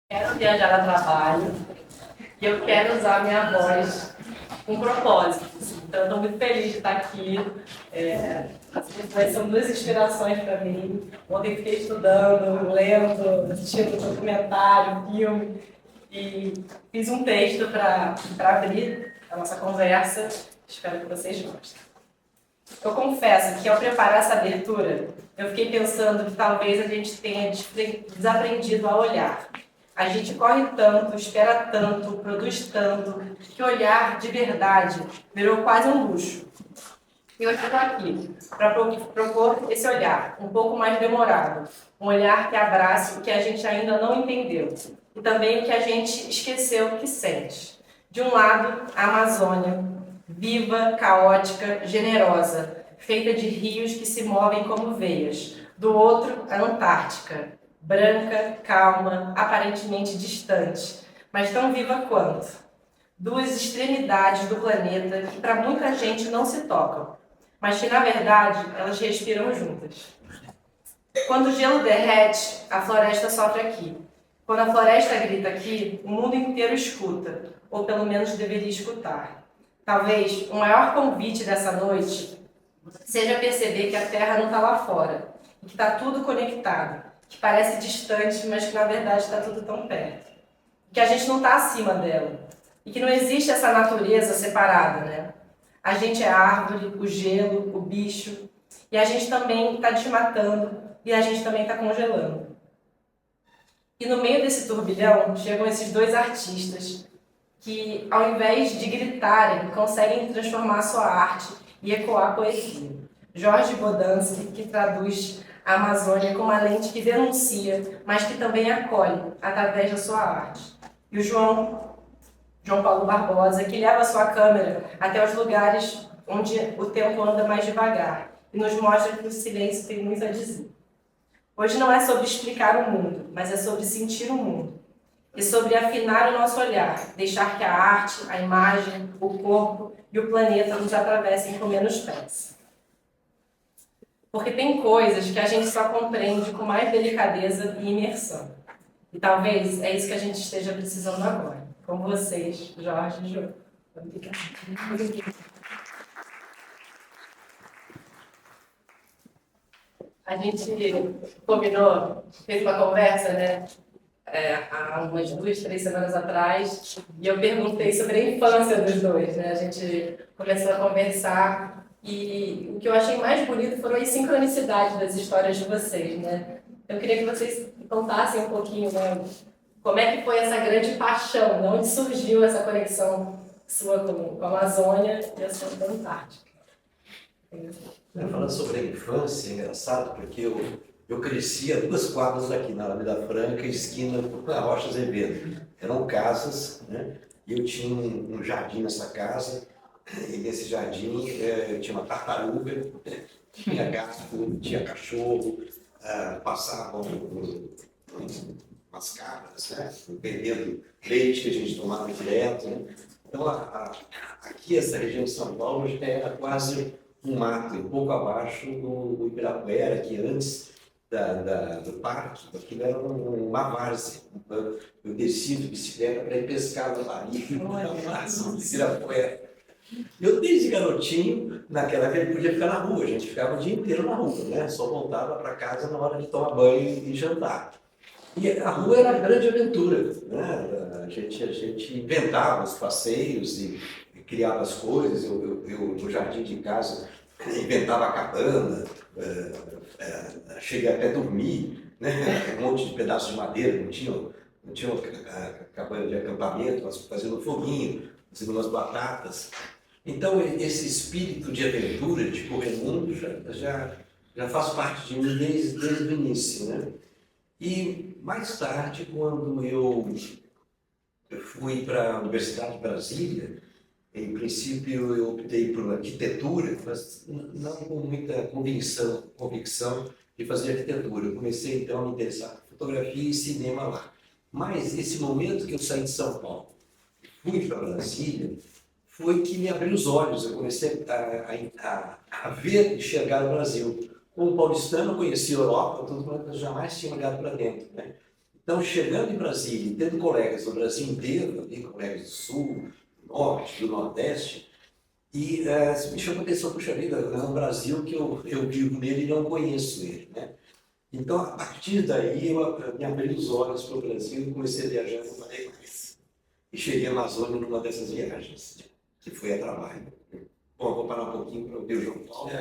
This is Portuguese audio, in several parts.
Quero viajar a trabalho e eu quero usar a minha voz com propósitos. Então, eu estou muito feliz de estar aqui. As pessoas são duas inspirações para mim. Ontem fiquei estudando, lendo, assistindo documentário, filme e fiz um texto para abrir a nossa conversa. Espero que vocês gostem. Eu confesso que ao preparar essa abertura, eu fiquei pensando que talvez a gente tenha desaprendido a olhar. A gente corre tanto, espera tanto, produz tanto, que olhar de verdade virou quase um luxo. E hoje eu estou aqui para propor esse olhar, um pouco mais demorado. Um olhar que abrace o que a gente ainda não entendeu. E também o que a gente esqueceu que sente. De um lado, a Amazônia, viva, caótica, generosa, feita de rios que se movem como veias. Do outro, a Antártica, branca, calma, aparentemente distante, mas tão viva quanto. Duas extremidades do planeta que para muita gente não se tocam, mas que na verdade elas respiram juntas. Quando o gelo derrete, a floresta sofre aqui. Quando a floresta grita aqui, o mundo inteiro escuta, ou pelo menos deveria escutar. Talvez o maior convite dessa noite seja perceber que a Terra não está lá fora, e que está tudo conectado, que parece distante, mas que na verdade está tudo tão perto. Que a gente não está acima dela, e que não existe essa natureza separada, né? A gente é a árvore, o gelo, o bicho, e a gente também está desmatando, e a gente também está congelando. E no meio desse turbilhão chegam esses dois artistas que, ao invés de gritarem, conseguem transformar sua arte e ecoar a poesia. Jorge Bodansky, que traduz a Amazônia com uma lente que denuncia, mas que também acolhe através da sua arte. E o João Paulo Barbosa, que leva a sua câmera até os lugares onde o tempo anda mais devagar e nos mostra que o silêncio tem muito a dizer. Hoje não é sobre explicar o mundo, mas é sobre sentir o mundo. E sobre afinar o nosso olhar, deixar que a arte, a imagem, o corpo e o planeta nos atravessem com menos pressa. Porque tem coisas que a gente só compreende com mais delicadeza e imersão. E talvez é isso que a gente esteja precisando agora. Com vocês, Jorge e Jô. Obrigada. A gente combinou, fez uma conversa, né? Há umas 2, 3 semanas atrás, e eu perguntei sobre a infância dos dois, né? A gente começou a conversar e o que eu achei mais bonito foram as sincronicidades das histórias de vocês, né? Eu queria que vocês contassem um pouquinho, né? Como é que foi essa grande paixão, de onde surgiu essa conexão sua com a Amazônia e a sua com a Antártica? Falando sobre a infância, é engraçado, porque eu cresci a 2 quadras daqui, na Alameda Franca, esquina com a Rocha Azevedo. Eram casas, né? E eu tinha um jardim nessa casa, e nesse jardim tinha uma tartaruga, tinha gato, tinha cachorro, passavam umas cabras, né? Vendendo leite que a gente tomava direto, né? Então, aqui, essa região de São Paulo já era quase um mato, um pouco abaixo do Ibirapuera, que antes do parque, aquilo era uma várzea. Eu desci de bicicleta para ir pescar no Marinho, na várzea do Ibirapuera. Eu, desde garotinho, naquela época, ele podia ficar na rua, a gente ficava o dia inteiro na rua, né? Só voltava para casa na hora de tomar banho e jantar. E a rua era a grande aventura, né? A gente inventava os passeios e criava as coisas. Eu no jardim de casa inventava a cabana, cheguei até a dormir, né? Um monte de pedaços de madeira, não tinha cabana de acampamento, mas fazendo foguinho, fazendo umas batatas. Então esse espírito de aventura, de correr mundo, já faz parte de mim desde o início, né? E mais tarde, quando eu fui para a Universidade de Brasília, em princípio eu optei por arquitetura, mas não com muita convicção de fazer arquitetura. Eu comecei então a me interessar por fotografia e cinema lá. Mas esse momento que eu saí de São Paulo, fui para Brasília, foi que me abriu os olhos. Eu comecei a ver, enxergar o Brasil. Como paulistano, eu conhecia a Europa, tudo, mas eu jamais tinha olhado para dentro, né? Então, chegando em Brasília, e tendo colegas do Brasil inteiro, ali, colegas do Sul, do Norte, do Nordeste, e me chamou a atenção, puxa vida, é um Brasil que eu vivo nele e não conheço ele, né? Então, a partir daí, eu me abri os olhos para o Brasil e comecei a viajar com mais. E cheguei à Amazônia numa dessas viagens, que foi a trabalho. Bom, vou parar um pouquinho para ouvir o João Paulo.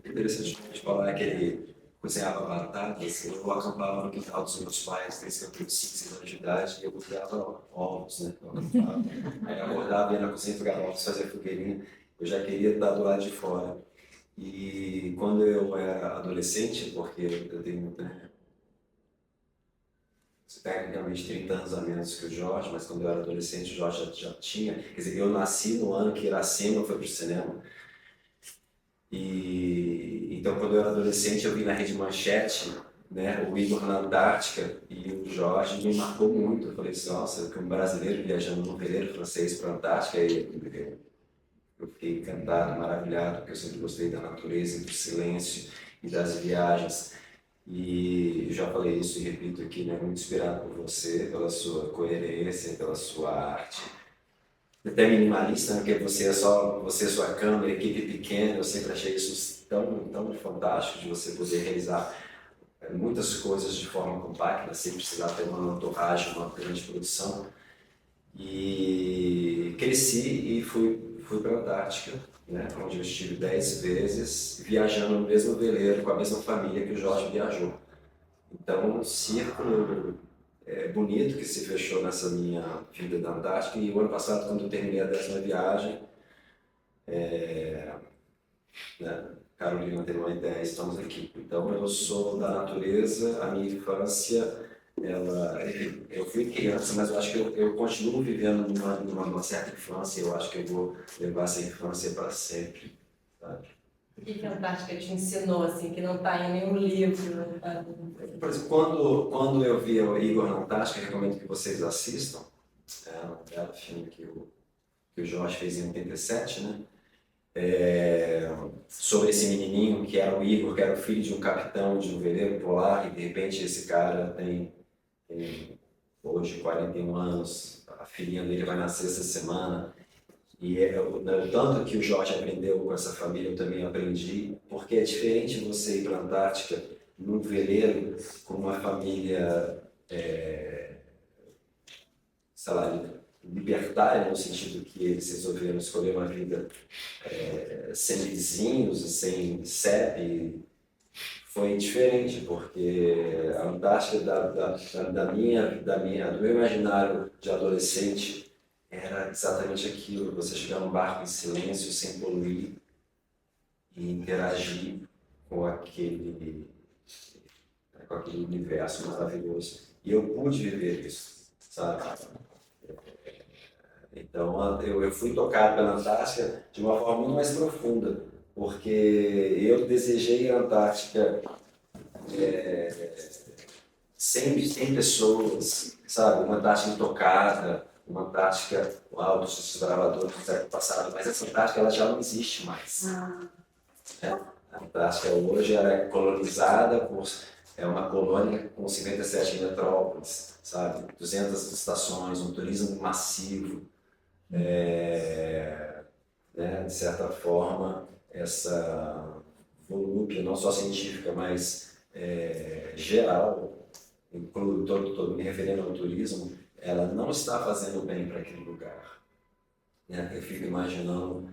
Interessante te falar que ele cozinhava batatas, eu acampava no quintal dos meus pais desde que eu tinha 5, 6 anos de idade e eu cozinhava ovos, né? Aí eu acordava, ia na cozinha, pegava ovos, fazia fogueirinha, eu já queria estar do lado de fora. E quando eu era adolescente, porque eu tenho tecnicamente 30 anos a menos que o Jorge, mas quando eu era adolescente o Jorge já tinha, quer dizer, eu nasci no ano que Iracema foi para o cinema. E então, quando eu era adolescente, eu vi na Rede Manchete, né, o Igor na Antártica e o Jorge me marcou muito. Eu falei assim, nossa, que um brasileiro viajando num veleiro francês para a Antártica, e eu fiquei encantado, maravilhado, porque eu sempre gostei da natureza, do silêncio e das viagens. E já falei isso e repito aqui, né, muito inspirado por você, pela sua coerência, pela sua arte. Até minimalista, né, porque você é só você, sua câmera, equipe pequena, eu sempre achei isso tão fantástico de você poder realizar muitas coisas de forma compacta, sem precisar ter uma entourage, uma grande produção. E cresci e fui para a Antártica, né, onde eu estive 10 vezes, viajando no mesmo veleiro, com a mesma família que o Jorge viajou. Então, um círculo bonito que se fechou nessa minha vida da Antártica. E o ano passado, quando eu terminei a 10ª viagem, né, Carolina teve uma ideia, estamos aqui. Então, eu sou da natureza, a minha infância, eu fui criança, mas eu acho que eu continuo vivendo numa certa infância, eu acho que eu vou levar essa infância para sempre, sabe? O que a Antártica te ensinou, assim, que não está em nenhum livro? Por exemplo, quando eu vi o Igor na Antártica, recomendo que vocês assistam, é um belo filme que o Jorge fez em 87, né? Sobre esse menininho que era o Igor, que era o filho de um capitão de um veleiro polar, e de repente esse cara tem hoje 41 anos, a filhinha dele vai nascer essa semana, e o tanto que o Jorge aprendeu com essa família, eu também aprendi, porque é diferente você ir para a Antártica num veleiro com uma família, sei lá, libertária, no sentido que eles resolveram escolher uma vida sem vizinhos e sem CEP. Foi diferente, porque a Antártica do meu imaginário de adolescente era exatamente aquilo, você chegar num barco em silêncio, sem poluir, e interagir com aquele universo maravilhoso. E eu pude viver isso, sabe? Então, eu fui tocado pela Antártica de uma forma muito mais profunda, porque eu desejei a Antártica sem pessoas, sabe? Uma Antártica intocada, uma Antártica com altos desbravadores do século passado, mas essa Antártica ela já não existe mais. A Antártica hoje ela é colonizada por uma colônia com 57 metrópoles, sabe? 200 estações, um turismo massivo. Né, de certa forma, essa volúpia, não só científica, mas geral, incluo todo me referindo ao turismo, ela não está fazendo bem para aquele lugar. Né? Eu fico imaginando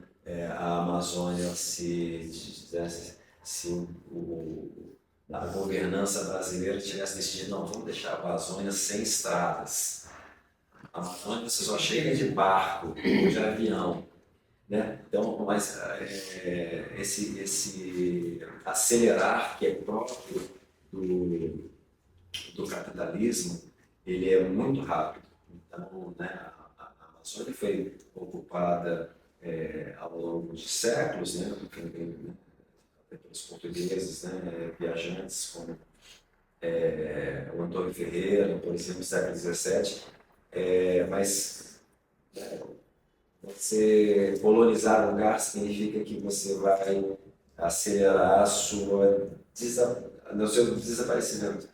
a Amazônia se a governança brasileira tivesse decidido, não, vamos deixar a Amazônia sem estradas. A Amazônia você só chega de barco, de avião. Né? Então, mas esse acelerar que é próprio do capitalismo, ele é muito rápido. Então, né, a Amazônia foi ocupada ao longo de séculos, né, pelos portugueses, né, viajantes como o Antônio Ferreira, por exemplo, no século XVII, mas você colonizar um lugar significa que você vai acelerar o seu desaparecimento.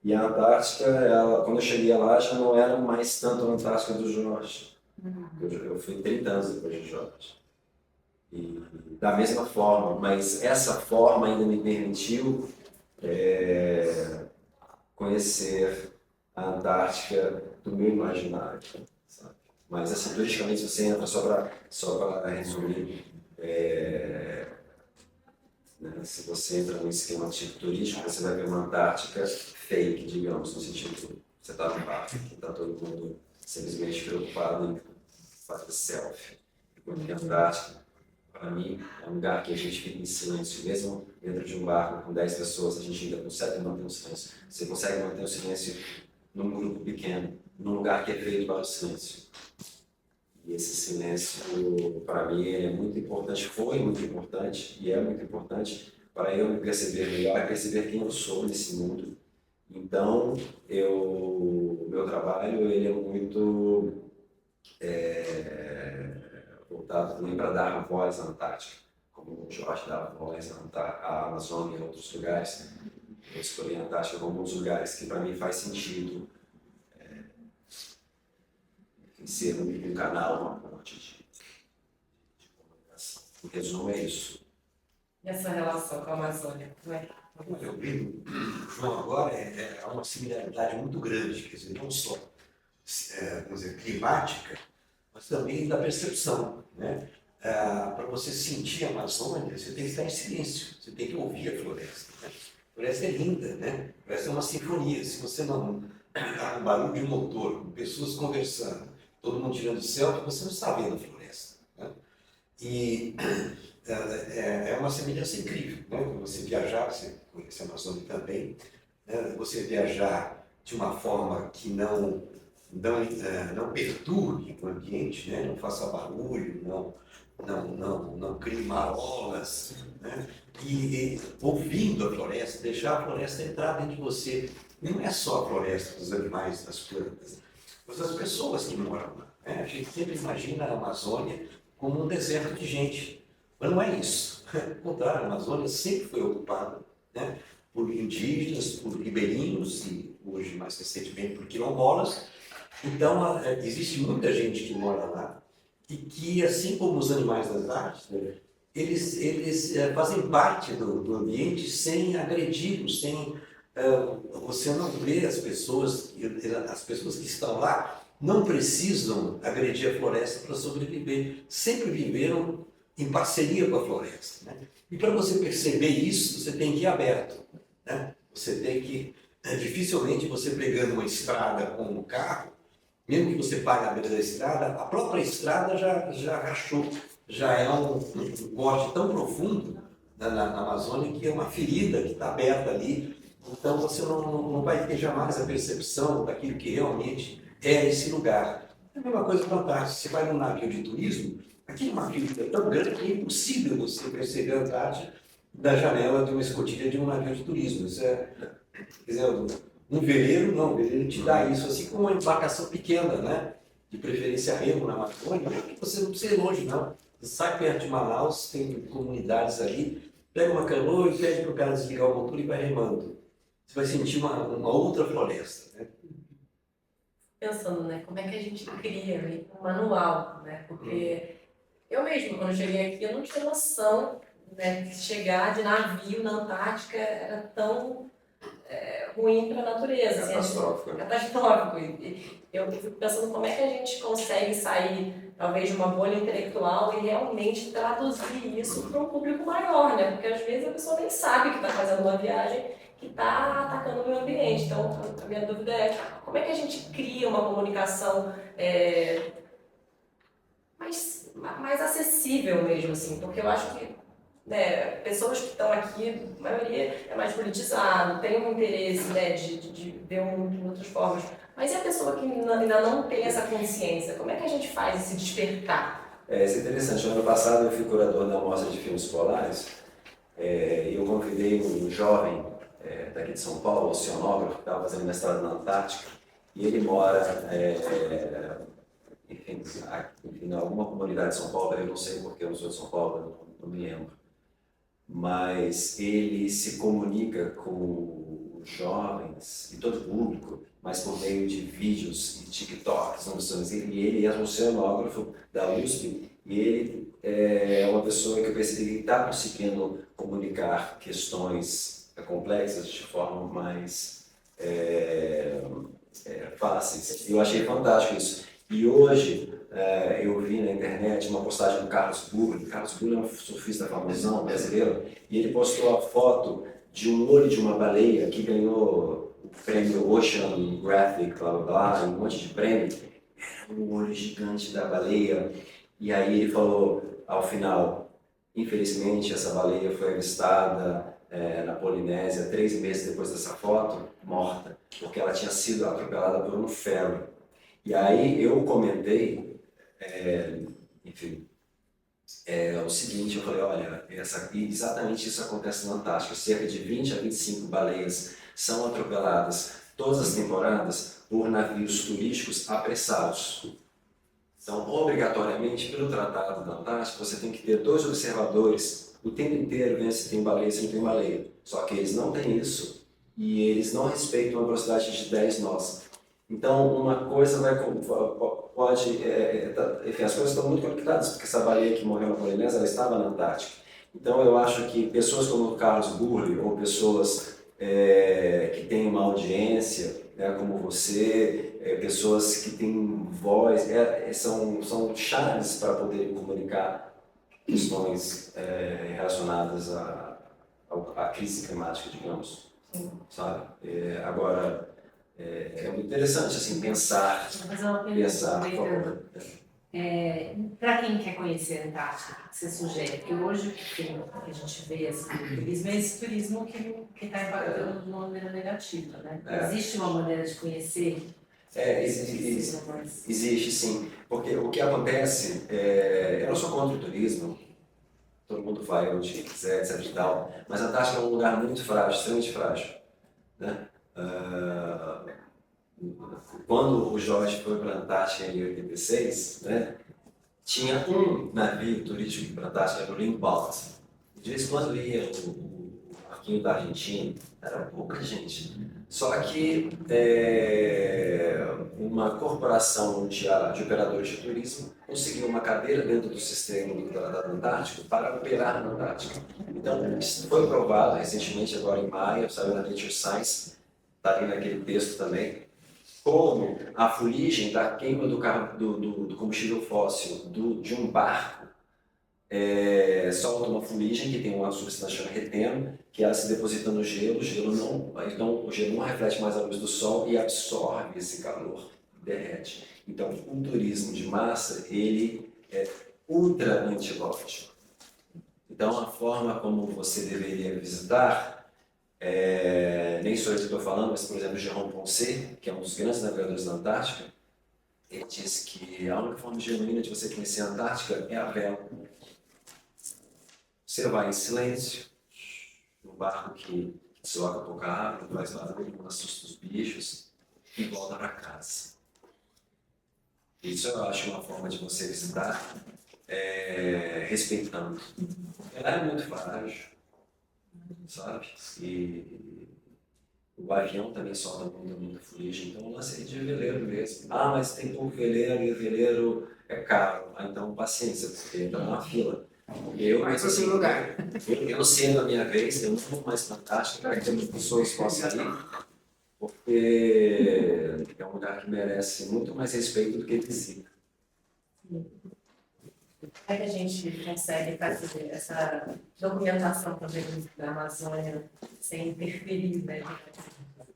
E a Antártica, ela, quando eu cheguei lá, já não era mais tanto a Antártica do Jorge. Eu fui 30 anos depois de Jorge. E da mesma forma, mas essa forma ainda me permitiu conhecer a Antártica do meu imaginário, sabe? Mas assim, turisticamente você entra, só para resumir, né, se você entra num esquema tipo turístico, você vai ver uma Antártica fake, digamos, no sentido que você está no parque, que está todo mundo simplesmente preocupado em fazer selfie. Porque a Antártica, para mim, é um lugar que a gente fica em silêncio, mesmo dentro de um barco com 10 pessoas, a gente ainda consegue manter o silêncio. Você consegue manter o silêncio num grupo pequeno, num lugar que é feito para o silêncio. E esse silêncio, para mim, ele é muito importante, foi muito importante e é muito importante para eu me perceber melhor e perceber quem eu sou nesse mundo. Então, meu trabalho ele é muito voltado também para dar voz à Antártica, como o Jorge dá voz à Amazônia e outros lugares. Eu escolhi a Antártica como um dos lugares que para mim faz sentido ser um canal, uma ponte de comunicação. Em resumo, é isso. E essa relação com a Amazônia? Como é? Eu vejo, João, agora há uma similaridade muito grande, quer dizer, não só vamos dizer, climática, mas também da percepção, né? Para você sentir a Amazônia, você tem que estar em silêncio, você tem que ouvir a floresta, né? A floresta é linda, né? A floresta é uma sinfonia. Se você não há um barulho de motor, pessoas conversando, todo mundo tirando selfie, você não está vendo a floresta, né? E é uma semelhança incrível, né? Você viajar, você conhece a Amazônia também, né? Você viajar de uma forma que não perturbe o ambiente, né? Não faça barulho, não crie marolas, né? E ouvindo a floresta, deixar a floresta entrar dentro de você. Não é só a floresta dos animais, das plantas, mas das pessoas que moram lá, né? A gente sempre imagina a Amazônia como um deserto de gente, mas não é isso. Ao contrário, a Amazônia sempre foi ocupada, né, por indígenas, por ribeirinhos e hoje mais recentemente por quilombolas. Então existe muita gente que mora lá e que, assim como os animais das artes, né, eles fazem parte do ambiente sem agredi-los, sem você não vê as pessoas que estão lá não precisam agredir a floresta para sobreviver, sempre viveram em parceria com a floresta, né? E para você perceber isso, você tem que ir aberto, né? Você tem que, dificilmente você pegando uma estrada com um carro, mesmo que você pague a beira da estrada, a própria estrada já rachou, já é um corte tão profundo na Amazônia que é uma ferida que está aberta ali. Então você não vai ter jamais a percepção daquilo que realmente é esse lugar. É a mesma coisa fantástica. Você vai num navio de turismo, aquele navio é tão grande que é impossível você perceber a Antártida da janela de uma escotilha de um navio de turismo. Isso quer dizer, um veleiro, não, o veleiro te dá isso, assim como uma embarcação pequena, né? De preferência remo na Amazônia, você não precisa ir longe, não. Você sai perto de Manaus, tem comunidades ali, pega uma canoa e pede para o cara desligar o motor e vai remando. Você vai sentir uma outra floresta, né? Pensando, né, como é que a gente cria aí um manual, né? Porque eu mesmo, quando eu cheguei aqui, eu não tinha noção, né, que chegar de navio na Antártica era tão ruim para a natureza. Catastrófico. Catastrófico. E eu fico pensando como é que a gente consegue sair, talvez, de uma bolha intelectual e realmente traduzir isso para um público maior, né? Porque às vezes a pessoa nem sabe que está fazendo uma viagem que está atacando o meio ambiente. Então, a minha dúvida é como é que a gente cria uma comunicação mais acessível mesmo, assim, porque eu acho que, né, pessoas que estão aqui, a maioria é mais politizado, tem um interesse, né, de ver o mundo de outras formas, mas e a pessoa que ainda não tem essa consciência, como é que a gente faz esse despertar? Isso é interessante. No ano passado eu fui curador da Mostra de Filmes Polares e eu convidei um jovem daqui de São Paulo, oceanógrafo, que estava fazendo mestrado na Antártica, e ele mora em alguma comunidade de São Paulo, eu não sei porque eu não sou de São Paulo, não me lembro. Mas ele se comunica com os jovens e todo o público, mas por meio de vídeos e TikToks, e ele é um oceanógrafo da USP, e ele é uma pessoa que eu percebi que está conseguindo comunicar questões complexas de forma mais fáceis. Eu achei fantástico isso. E hoje eu vi na internet uma postagem do Carlos Burle. Carlos Burle é um surfista famosão brasileiro, e ele postou a foto de um olho de uma baleia que ganhou o prêmio Oceanographic, blá blá blá, um monte de prêmio. Era um olho gigante da baleia. E aí ele falou, ao final, infelizmente essa baleia foi avistada na Polinésia 3 meses depois dessa foto, morta, porque ela tinha sido atropelada por um ferry. E aí eu comentei, enfim, o seguinte, eu falei, olha, exatamente isso acontece na Antártica, cerca de 20 a 25 baleias são atropeladas todas as temporadas por navios turísticos apressados. Então, obrigatoriamente, pelo Tratado da Antártica, você tem que ter 2 observadores o tempo inteiro vendo se tem baleia, se não tem baleia. Só que eles não têm isso e eles não respeitam a velocidade de 10 nós. Então, uma coisa pode... enfim, as coisas estão muito conectadas, porque essa baleia que morreu na Polinésia, ela estava na Antártica. Então, eu acho que pessoas como o Carlos Burle, ou pessoas que têm uma audiência, como você, pessoas que têm voz, são chaves para poder comunicar questões relacionadas à crise climática, digamos. Sim. Sabe? Agora, é muito interessante assim, pensar. Vou fazer uma pergunta, aproveitando. Para quem quer conhecer a Antártica, o que você sugere? Porque hoje o que a gente vê assim, no turismo é esse turismo que está impactando de uma maneira negativa, né? Existe uma maneira de conhecer? Existe sim, porque o que acontece, eu não sou contra o turismo, todo mundo vai onde quiser, etc e tal, mas a Antártica é um lugar muito frágil, extremamente frágil, né? Quando o Jorge foi para a Antártica em 86, né, tinha um navio turístico para a Antártica, era o Limbout. De vez em quando ia o barquinho da Argentina, era pouca gente. Só que uma corporação de operadores de turismo conseguiu uma cadeira dentro do sistema do Tratado Antártico para operar na Antártica. Então, isso foi provado recentemente, agora em maio, saiu na Nature Science, está ali naquele texto também, como a fuligem da queima do combustível fóssil de um barco solta uma fuligem que tem uma substância chamada reteno, que ela se deposita no gelo, então o gelo não reflete mais a luz do sol e absorve esse calor, derrete. Então o turismo de massa, ele é ultra antilógico. Então a forma como você deveria visitar, nem sou eu que estou falando, mas por exemplo Jérôme Poncet, que é um dos grandes navegadores da Antártica, ele diz que a única forma genuína de você conhecer a Antártica é a vela. Você vai em silêncio, no barco que desloca pouca água, não faz barulho, não assusta os bichos e volta para casa. Isso eu acho uma forma de você visitar, respeitando. Ela é muito frágil, sabe? E o avião também solta muita fuligem, então o lance é de veleiro mesmo. Ah, mas tem pouco veleiro e o veleiro é caro. Ah, então paciência, porque entra numa fila. Mas assim, eu sendo a minha vez, eu não vou mais na Antártica para que as pessoas possam ir, porque é um lugar que merece muito mais respeito do que visita. Como é que a gente consegue fazer essa documentação também da Amazônia sem interferir, né?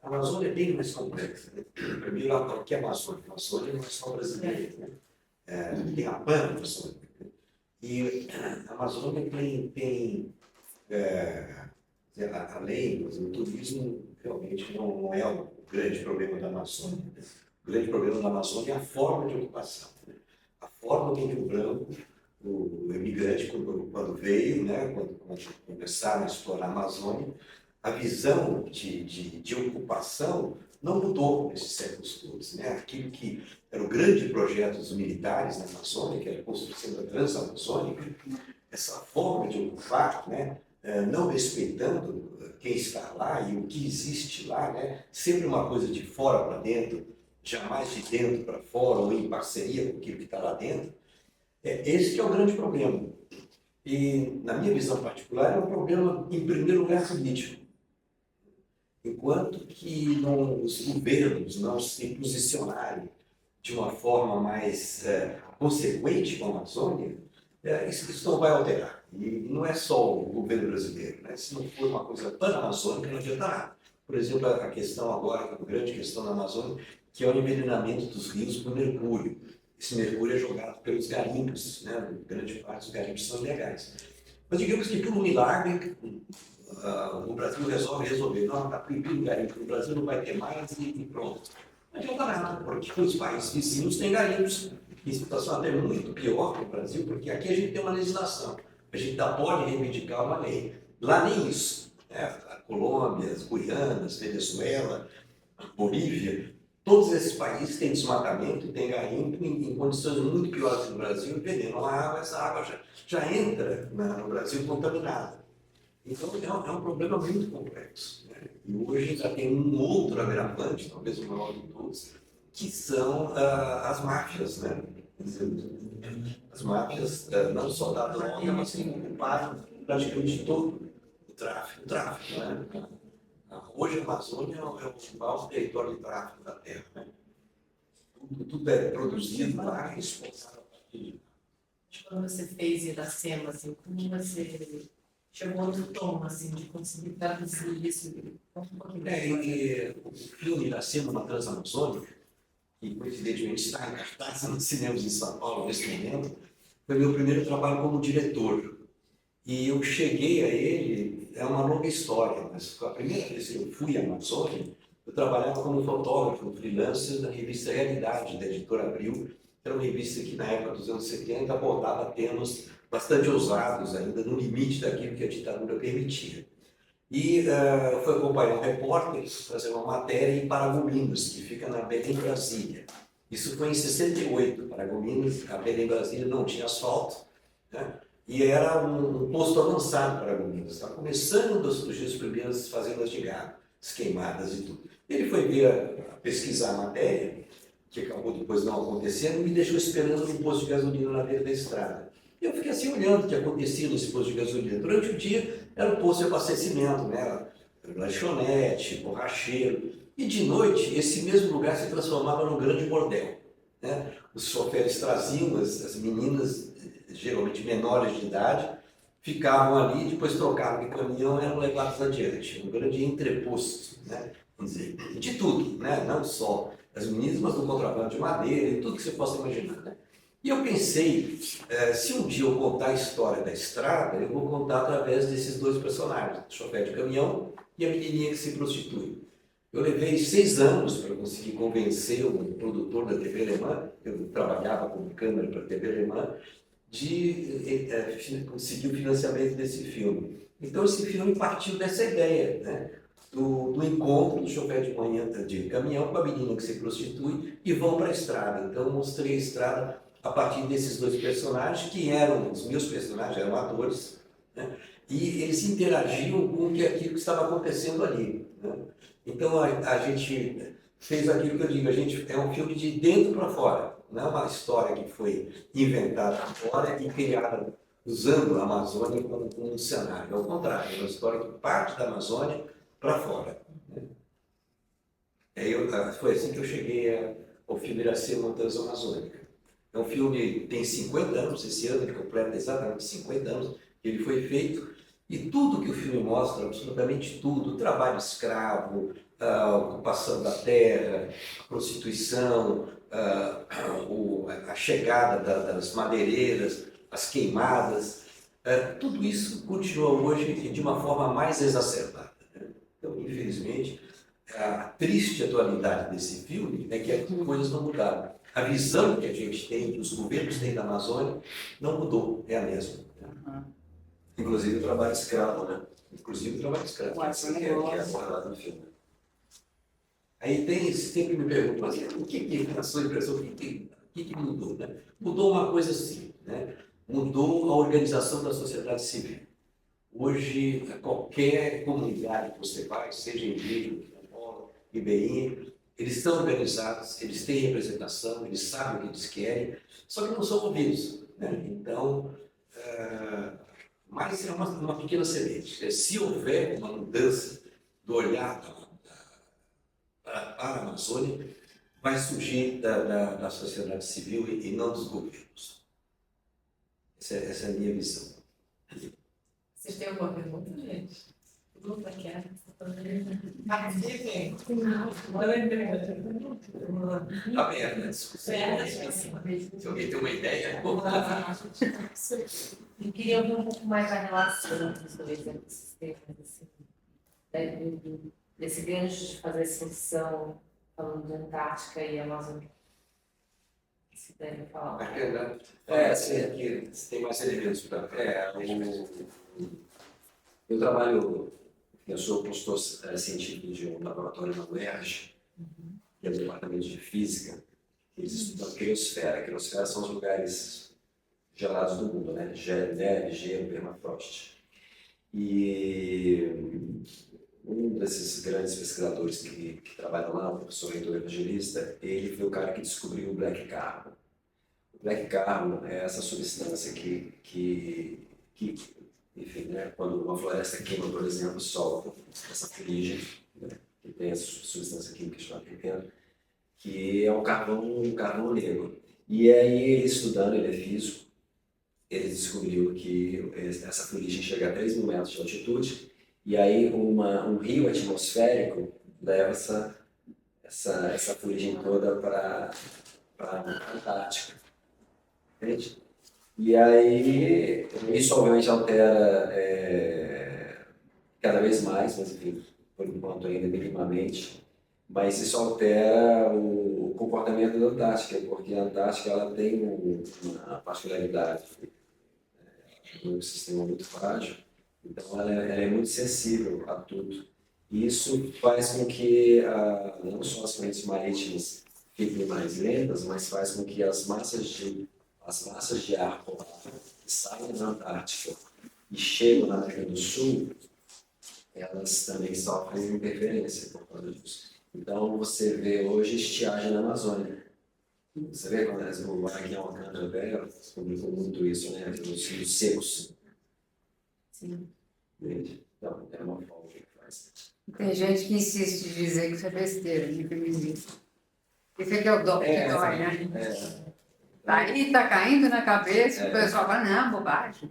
A Amazônia é bem mais complexa, né? Primeiro, o que é a Amazônia? A Amazônia não é só brasileira, né? Tem a Pan-Amazônia. E a Amazônia tem além do turismo, realmente não é o grande problema da Amazônia. O grande problema da Amazônia é a forma de ocupação. Né? A forma com que o branco, o imigrante, quando veio, né, quando começaram a explorar a Amazônia, a visão de ocupação não mudou nesses séculos todos. Né? Aquilo que era o grande projeto dos militares na Amazônia, que era a construção da Transamazônica, essa forma de ocupar, né, não respeitando quem está lá e o que existe lá, né? Sempre uma coisa de fora para dentro, jamais de dentro para fora ou em parceria com aquilo que está lá dentro. Esse que é o grande problema. E, na minha visão particular, é um problema, em primeiro lugar, político. Enquanto que os governos não se posicionarem de uma forma mais consequente com a Amazônia, isso não vai alterar. E não é só o governo brasileiro, né? Se não for uma coisa pan-amazônica, não adianta nada. Por exemplo, a questão agora, a grande questão na Amazônia, que é o envenenamento dos rios por mercúrio. Esse mercúrio é jogado pelos garimpos, né? Grande parte dos garimpos são ilegais. Mas digamos que, por um milagre, o Brasil resolver, não, está proibido o garimpo, o Brasil não vai ter mais e pronto. Não adianta nada, porque os países vizinhos têm garimpos. E a situação até muito pior que o Brasil, porque aqui a gente tem uma legislação. A gente pode reivindicar uma lei. Lá nem isso. Né? A Colômbia, as Guianas, Venezuela, Bolívia, todos esses países têm desmatamento, têm garimpo em condições muito piores que no Brasil, envenenam a água, essa água já entra no Brasil contaminada. Então é um problema muito complexo. Né? E hoje ainda tem um outro agravante, talvez o maior de todos, que são as máfias. Né? As máfias, não só da droga, mas que ocuparam praticamente todo o tráfico. Né? Hoje a Amazônia é o principal território de tráfico da Terra. Né? Tudo é produzido lá e exportado. Quando você fez Iracema, assim, como você chegou a outro tom, assim, de conseguir traduzir isso? O filme Iracema, uma Transamazônica, que coincidentemente está em cartaz nos cinemas em São Paulo nesse momento, foi meu primeiro trabalho como diretor. E eu cheguei a ele, é uma longa história, mas a primeira vez que eu fui à Amazônia, eu trabalhava como fotógrafo, freelancer da revista Realidade, da editora Abril, que era uma revista que na época dos anos 70 abordava temas bastante ousados, ainda no limite daquilo que a ditadura permitia. E eu fui acompanhar um repórter fazer uma matéria em Paragominas, que fica na Belém, Brasília. Isso foi em 68, Paragominas, a Belém, Brasília não tinha asfalto, né? E era um posto avançado para Paragominas. Estava começando a surgir as primeiras fazendas de gado, as queimadas e tudo. Ele foi pesquisar a matéria, que acabou depois não acontecendo, e me deixou esperando no posto de gasolina na beira da estrada. E eu fiquei assim olhando o que acontecia nesse posto de gasolina. Durante o dia era um posto de abastecimento, né? Lanchonete, borracheiro. E de noite esse mesmo lugar se transformava num grande bordel. Né? Os chofés traziam as meninas, geralmente menores de idade, ficavam ali, depois trocavam de caminhão e eram levados adiante. Um grande entreposto, né? Vamos dizer, de tudo, né? Não só as meninas, mas do contrabando de madeira e tudo que você possa imaginar. Né? E eu pensei, se um dia eu contar a história da estrada, eu vou contar através desses dois personagens, o chofer de caminhão e a menininha que se prostitui. Eu levei 6 anos para conseguir convencer o produtor da TV alemã, eu trabalhava como câmera para a TV alemã, de conseguir o financiamento desse filme. Então esse filme partiu dessa ideia, né? do encontro do chofer de manhã de caminhão com a menina que se prostitui e vão para a estrada. Então eu mostrei a estrada a partir desses dois personagens, que eram os meus personagens, eram atores, né? E eles interagiam com aquilo que estava acontecendo ali. Né? Então a gente fez aquilo que eu digo, é um filme de dentro para fora, não é uma história que foi inventada fora e criada usando a Amazônia como um cenário. É o contrário, é uma história que parte da Amazônia para fora. Né? Foi assim que eu cheguei ao filme Iracema, uma Transamazônica. É um filme que tem 50 anos, esse ano ele completa exatamente 50 anos que ele foi feito, e tudo que o filme mostra, absolutamente tudo, o trabalho escravo, a ocupação da terra, a prostituição, a chegada das madeireiras, as queimadas, tudo isso continua hoje de uma forma mais exacerbada. Né? Então, infelizmente, a triste atualidade desse filme é que as coisas não mudaram. A visão que a gente tem, que os governos têm da Amazônia, não mudou, é a mesma. Né? Inclusive o trabalho escravo, né? Inclusive o trabalho escravo. Que é abordado no filme. Aí sempre me perguntam, mas o que na sua impressão, o que mudou? Né? Mudou uma coisa assim, né? Mudou a organização da sociedade civil. Hoje, qualquer comunidade que você vai, seja indígena, quilombola, ribeirinha, eles estão organizados, eles têm representação, eles sabem o que eles querem, só que não são ouvidos, né? Então, mas é uma pequena semente. Se houver uma mudança do olhar para a Amazônia, vai surgir da sociedade civil e não dos governos. Essa é a minha visão. Vocês têm alguma pergunta, gente? Pergunta que é? Participem. Aberta a discussão. Se alguém tem uma ideia, Eu queria ouvir um pouco mais a relação dos dois ecossistemas, assim, desse gancho de fazer essa função, falando de Antártica e Amazônia. Se deve falar. bacana. Aqui tem mais elementos para Eu trabalho, eu sou consultor científico de um laboratório na UERJ, que é do Departamento de Física. Eles estudam criosfera. A criosfera são os lugares gelados do mundo, né? Neve, gelo, permafrost. E um desses grandes pesquisadores que trabalham lá, o professor Heitor Evangelista, ele foi o cara que descobriu o black carbon. O black carbon é essa substância que enfim, né, quando uma floresta queima, por exemplo, solta essa fuligem, né, que tem essa substância química chamada terpeno, que é um carvão negro. E aí ele estudando, ele é físico, ele descobriu que essa fuligem chega a 3.000 metros de altitude, e aí um rio atmosférico leva essa fuligem toda para a Antártica. Entende? E aí, isso obviamente altera cada vez mais, mas enfim, por enquanto ainda minimamente, mas isso altera o comportamento da Antártica, porque a Antártica ela tem uma particularidade, um sistema muito frágil, então ela é muito sensível a tudo. E isso faz com que não só as correntes marítimas fiquem mais lentas, mas faz com que as massas de ar polar que saem da Antártica e chegam na América do Sul, elas também sofrem interferência por causa disso. Então, você vê hoje estiagem na Amazônia. Você vê quando o Araguião Alcântara velho publicou muito isso, né? Os rios secos. Sim. Então, é uma falta que faz. Tem gente que insiste em dizer que isso é besteira, de feminismo. Esse aqui é o dó que dói, né? Aí está caindo na cabeça, o pessoal fala, não, bobagem.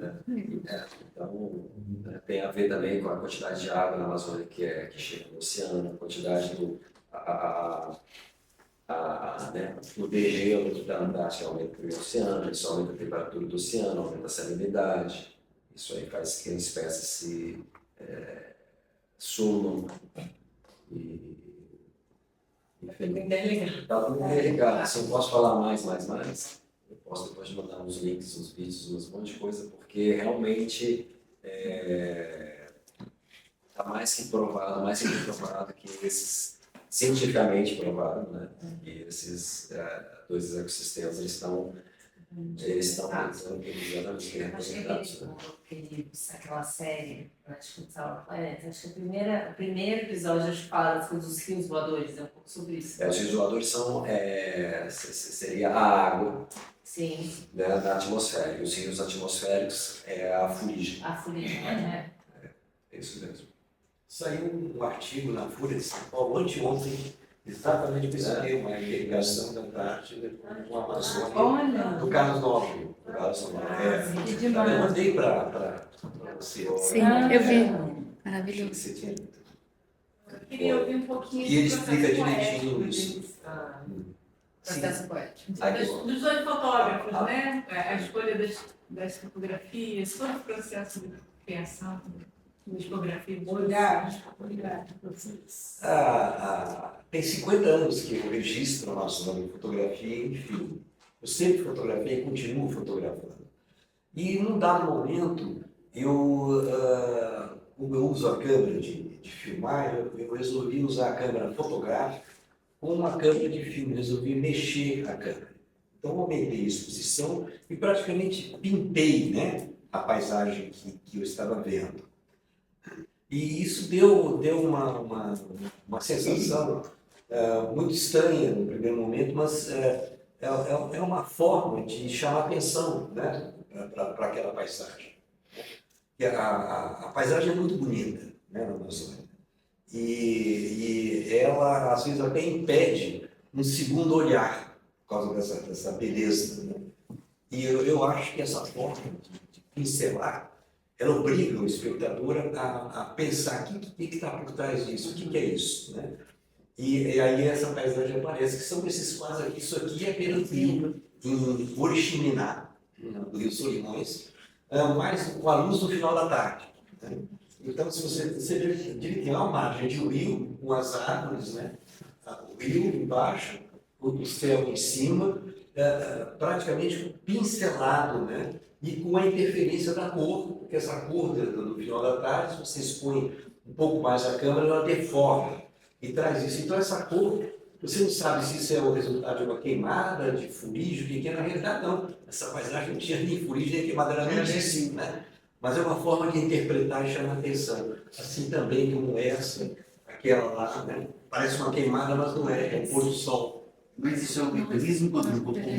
Então, tem a ver também com a quantidade de água na Amazônia que chega no oceano, a quantidade o degelo da Antártica aumenta o oceano, isso aumenta a temperatura do oceano, aumenta a salinidade. Isso aí faz que as espécies se sumam. Está tudo interligado. Se eu posso falar mais, eu posso depois mandar uns links, uns vídeos, um monte de coisa, porque realmente está mais que provado que esses, cientificamente provado, né, que esses dois ecossistemas eles estão exatamente representados. Aquela série, acho que acho que o primeiro episódio a gente fala dos rios voadores, é um pouco sobre isso. Os rios voadores seria a água. Sim. Né, da atmosfera. E os rios atmosféricos é a fuligem. A fuligem, né? É isso mesmo. Saiu um artigo na Folha de São Paulo anteontem, exatamente com esse tema, a irrigação da Antártida com a Amazônia, Olha! do Carlos Nobre. Que Eu demais. mandei para você. Sim, eu vi. Maravilhoso. Você tinha... Eu queria ouvir um pouquinho E ele do explica processo direitinho poético isso. deles. Processo poético. Dos dois fotógrafos, né? A escolha das fotografias, todo o processo de criação de fotografia, de olhar. Tem 50 anos que eu registro a Amazônia em fotografia e em filme. Eu sempre fotografei e continuo fotografando. E num dado momento, como eu uso a câmera de filmar, eu resolvi usar a câmera fotográfica com uma câmera de filme, resolvi mexer a câmera. Então, aumentei a exposição e praticamente pintei, né, a paisagem que eu estava vendo. E isso deu uma sensação muito estranha no primeiro momento, mas é uma forma de chamar atenção, né, para aquela paisagem. E a paisagem é muito bonita, né, na Amazônia. E ela, às vezes, até impede um segundo olhar por causa dessa beleza, né? E eu acho que essa forma de pincelar, ela obriga o espectador a pensar o que está por trás disso, o que é isso, né? E aí essa paisagem aparece, que são esses quadros aqui. Isso aqui é Perantil, em Oriximiná, no Rio Solimões, mas com a luz no final da tarde, né? Então, se você vê, tem uma margem de um rio com as árvores, né? O rio embaixo, o céu em cima, praticamente pincelado, né? E com a interferência da cor, porque essa cor no final da tarde, se você expõe um pouco mais a câmera, ela deforma e traz isso. Então, essa cor, você não sabe se isso é o resultado de uma queimada, de fuligem, o que é. Na realidade, não. Essa paisagem não tinha nem fuligem, nem queimada, era lindíssima, né? Mas é uma forma de interpretar e chamar atenção. Assim também como essa, aquela lá, né? Parece uma queimada, mas não é, é o pôr do sol. Mas isso é um mecanismo quando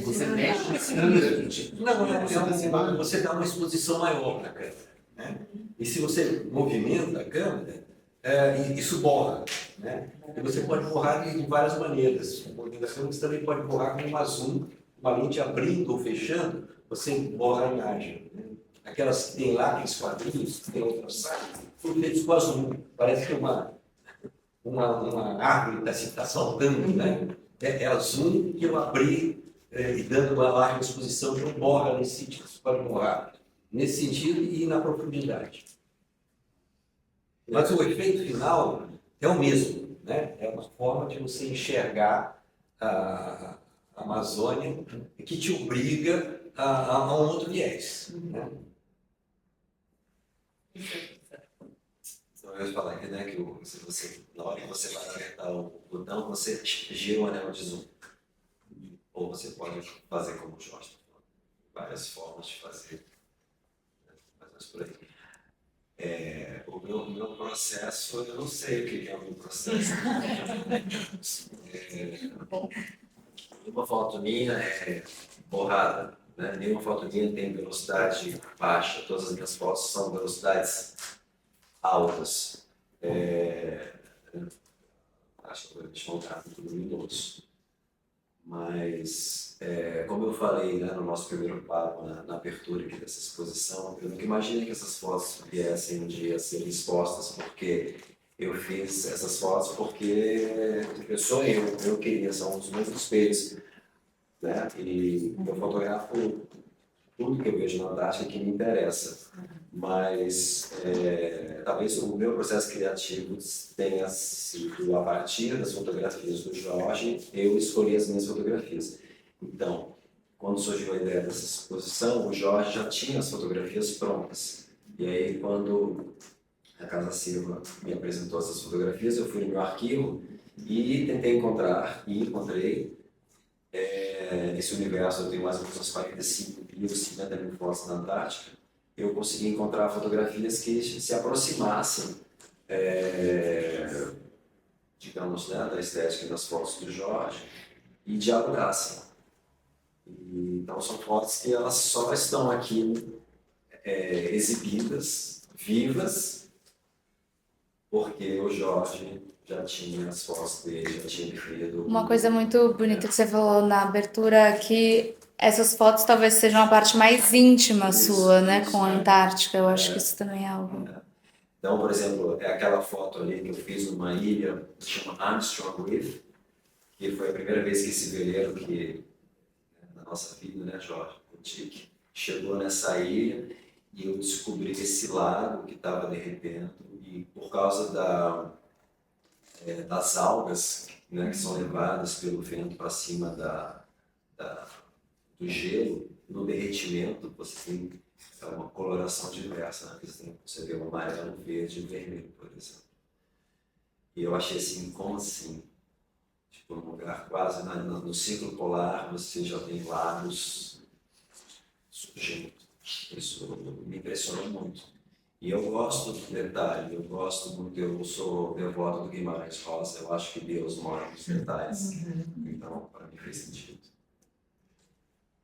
você mexe nessa câmera? Não, você dá uma exposição maior na câmera, né? E se você movimenta a câmera, isso borra, né? E você pode borrar de várias maneiras. O movimento da câmera você também pode borrar com uma zoom, uma lente abrindo ou fechando, você borra a imagem, né? Aquelas que tem lá, aqueles quadrinhos, que tem outras salas, foram feitos com a zoom. Parece que uma árvore está saltando, né? É a zoom que eu abri e dando uma larga exposição, então borra nesse sentido, você pode borrar nesse sentido e na profundidade. Mas o efeito final é o mesmo, né? É uma forma de você enxergar a Amazônia que te obriga a um outro viés, né? Então, eu ia falar que, né, que se você, na hora que você vai apertar o botão, você gira o anel de zoom. Ou você pode fazer como o Jorge está falando. Várias formas de fazer. Né? Mas por aí. O meu processo, eu não sei o que é o meu processo. Uma foto minha é borrada, né? Nenhuma foto minha tem velocidade baixa. Todas as minhas fotos são velocidades altas. Acho que deixa eu voltar tudo minutos. Mas, como eu falei, né, no nosso primeiro papo, na abertura aqui dessa exposição, eu nunca imaginei que essas fotos viessem um dia a serem expostas, porque eu fiz essas fotos porque eu sonhei, eu queria, são os meus espelhos, né? E eu fotografo tudo que eu vejo na Antártica que me interessa, mas talvez o meu processo criativo tenha sido a partir das fotografias do Jorge, eu escolhi as minhas fotografias. Então, quando surgiu a ideia dessa exposição, o Jorge já tinha as fotografias prontas. E aí, quando a Casa Silva me apresentou essas fotografias, eu fui no meu arquivo e tentei encontrar, e encontrei. Esse universo, eu tenho mais ou menos uns 50 mil fotos na Antártica, eu consegui encontrar fotografias que se aproximassem, digamos, né, da estética das fotos do Jorge e dialogassem. Então são fotos que elas só estão aqui exibidas, vivas, porque o Jorge já tinha as fotos dele, já tinha definido. Uma coisa muito bonita que você falou na abertura é que essas fotos talvez sejam a parte mais íntima sua, né, com a Antártica. Eu acho que isso também é algo. Então, por exemplo, é aquela foto ali que eu fiz numa ilha que chama Armstrong Reef, que foi a primeira vez que esse veleiro na nossa vida, né, Jorge, o Tique, chegou nessa ilha e eu descobri esse lago que estava derretendo e por causa das algas, né, que são levadas pelo vento para cima do gelo, no derretimento você tem uma coloração diversa, né? Você vê o amarelo, verde e vermelho, por exemplo. E eu achei assim, como assim? Tipo, num lugar quase no ciclo polar, você já tem lagos surgindo. Isso me impressionou muito. E eu gosto do detalhe, eu gosto muito, eu sou devoto do Guimarães Rosa, eu acho que Deus mora nos detalhes. Então, para mim fez sentido.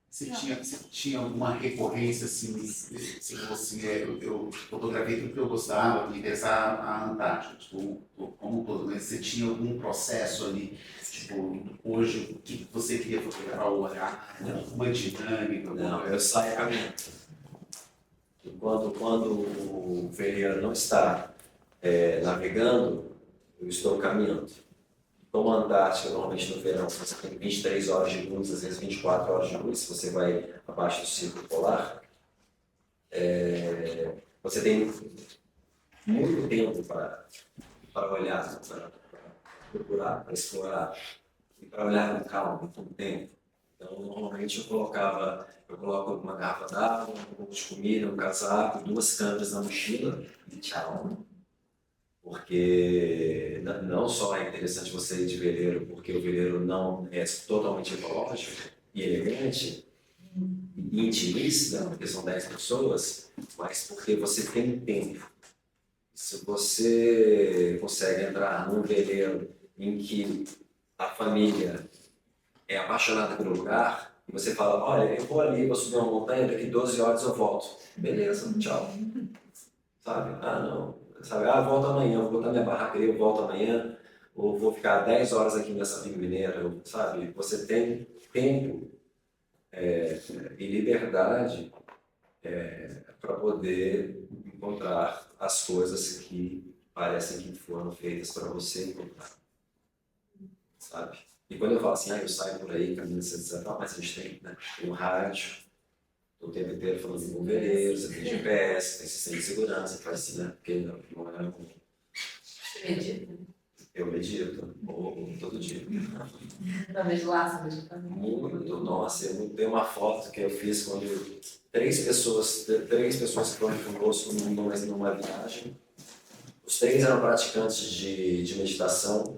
Você tinha alguma recorrência assim, se você, eu fotografei tudo que eu gostava, me interessava a Antártica, tipo, como um todo, mas você tinha algum processo ali, tipo, hoje, o que você queria fotografar, o olhar, uma dinâmica? Não, eu saio caminhando. Quando o veleiro não está navegando, eu estou caminhando. Como a Antártica, normalmente no verão, você tem 23 horas de luz, às vezes 24 horas de luz, se você vai abaixo do círculo polar, você tem muito tempo para olhar, para procurar, para explorar, e para olhar com calma, com tempo. Então, normalmente eu coloco uma garrafa d'água, um pouco de comida, um casaco, 2 câmeras na mochila e tchau. Porque não só é interessante você ir de veleiro, porque o veleiro não é totalmente ecológico e elegante e intimista, porque são 10 pessoas, mas porque você tem tempo. Se você consegue entrar num veleiro em que a família é apaixonada pelo lugar, e você fala, olha, eu vou ali, vou subir uma montanha, daqui 12 horas eu volto. Beleza, tchau. Sabe? Ah, não. Sabe? Ah, volto amanhã, vou botar minha barraca aí, eu volto amanhã, ou vou ficar 10 horas aqui nessa Vila Mineira, sabe? Você tem tempo e liberdade para poder encontrar as coisas que parecem que foram feitas para você encontrar, sabe? E quando eu falo assim, eu saio por aí, caminho, você mas a gente tem, né, um rádio, o tempo inteiro falando com veleiros, você tem GPS, tem sistema de segurança, faz assim, né? Porque não é um... Eu medito, todo dia. Não vejo lá, você vejo também. Muito, nossa, eu tenho uma foto que eu fiz quando 3 pessoas que foram conosco numa viagem. Os 3 eram praticantes de meditação,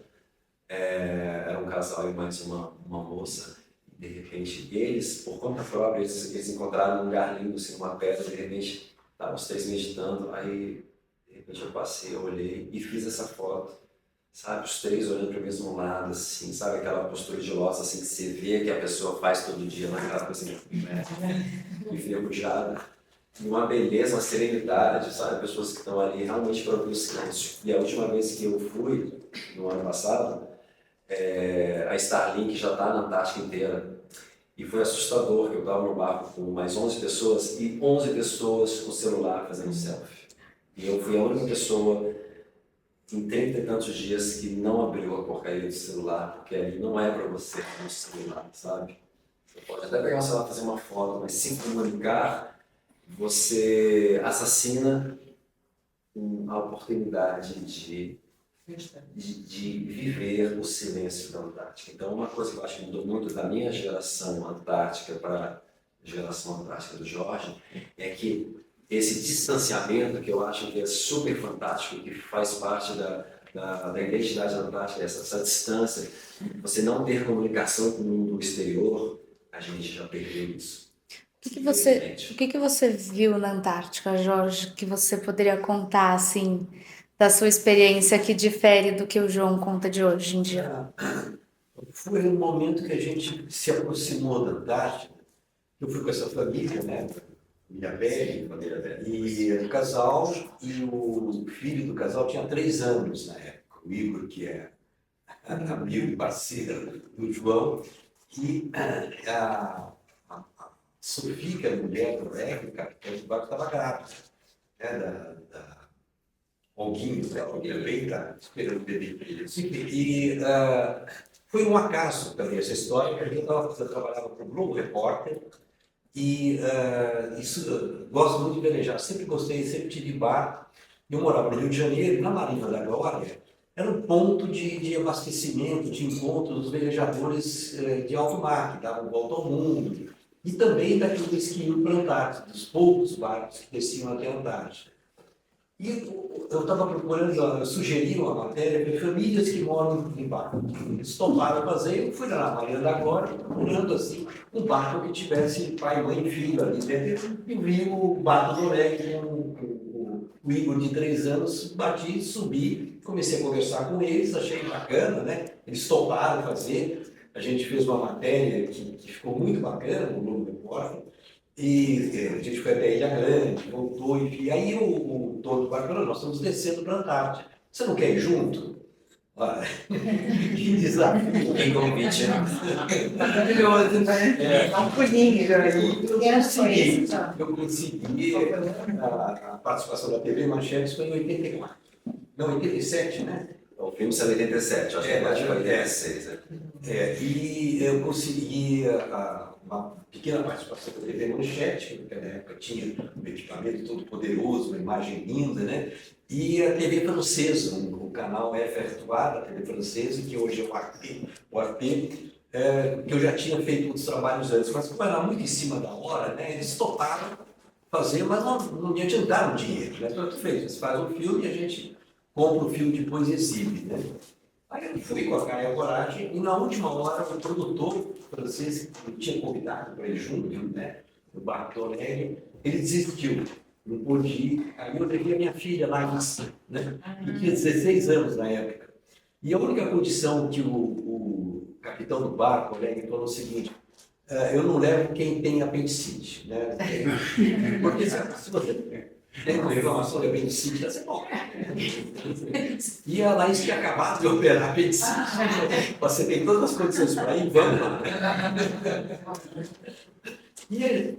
era um casal e mais uma moça. De repente, eles, por conta própria, eles encontraram um lugar lindo, assim, uma pedra, de repente, estavam os 3 meditando, aí, de repente, eu passei, eu olhei e fiz essa foto, sabe, os 3 olhando para o mesmo lado, assim, sabe, aquela postura de lótus, assim, que você vê que a pessoa faz todo dia, naquela coisa, enferrujada, e uma beleza, uma serenidade, sabe, pessoas que estão ali realmente para ouvir o silêncio. E a última vez que eu fui, no ano passado, a Starlink já está na Antártica inteira. E foi assustador que eu estava no barco com mais 11 pessoas e 11 pessoas com o celular fazendo selfie. E eu fui a única pessoa em 30 e tantos dias que não abriu a porcaria do celular, porque ali não é para você no celular, sabe? Você pode até pegar o celular e fazer uma foto, mas se comunicar, você assassina a oportunidade de viver o silêncio da Antártica. Então, uma coisa que eu acho que mudou muito da minha geração antártica para a geração antártica do Jorge é que esse distanciamento, que eu acho que é super fantástico, que faz parte da identidade da Antártica, essa distância, você não ter comunicação com o mundo exterior, a gente já perdeu isso. O que você viu na Antártica, Jorge, que você poderia contar, assim, da sua experiência que difere do que o João conta de hoje em dia? Foi um momento que a gente se aproximou da Antártica. Eu fui com essa família, né? Família velha. E o casal e o filho do casal tinha 3 anos na época. O Igor, que é amigo e parceiro do João, e a Sofia, que é a mulher do Érica, que estava grávida, né? Da Alguinho, que também está esperando o bebê. E foi um acaso também essa história, porque eu trabalhava para o Globo Repórter e gosto muito de velejar, sempre gostei, sempre tive barco. Eu morava no Rio de Janeiro, na Marina da Glória, era um ponto de abastecimento, de encontro dos velejadores de alto mar, que davam volta ao mundo, e também daqueles que iam para a Antártida, dos poucos barcos que desciam até a Antártida. E eu estava procurando, sugerir uma matéria para famílias que moram em barco. Eles toparam fazer, eu fui lá na Marina da Glória, procurando assim, um barco que tivesse pai, mãe e filho ali dentro, e vi o barco do Oreg com o Igor de 3 anos, bati, subi, comecei a conversar com eles, achei bacana, né? Eles toparam fazer. A gente fez uma matéria que ficou muito bacana no Globo Repórter. E a gente foi até Ilha Grande, voltou, e aí o dono do barco falou, nós estamos descendo para a Antártida. Você não quer ir junto? Olha, que desafio. Tem convite, né? Maravilhoso, né? Dá um pulinho aí. Eu consegui a participação da TV Manchetes foi em 84. Não, 87, né? O filme saiu em 87, acho que é 86. E eu consegui uma pequena participação da TV Manchete, que na época tinha um equipamento todo poderoso, uma imagem linda, né? E a TV francesa, o canal FR3, da TV francesa, que hoje é o RT, que eu já tinha feito outros trabalhos antes, mas como era muito em cima da hora, né? Eles toparam fazer, mas não me adiantaram dinheiro, né? Então, você faz um filme e a gente compra o filme e depois exibe, né? Aí eu fui com a cara e a coragem, e na última hora o produtor francês, que eu tinha convidado para ir junto, né, o Bartô Alegre, ele desistiu, não pôde ir. Aí eu levei a minha filha lá em Nice, né, que tinha 16 anos na época. E a única condição que o capitão do barco, Alegre, falou o seguinte, eu não levo quem tem apendicite, né, porque se você tem uma reclamação de apendicite, você morre. E a Laís tinha acabado de operar apendicite. Você tem todas as condições para ir, vamos lá. E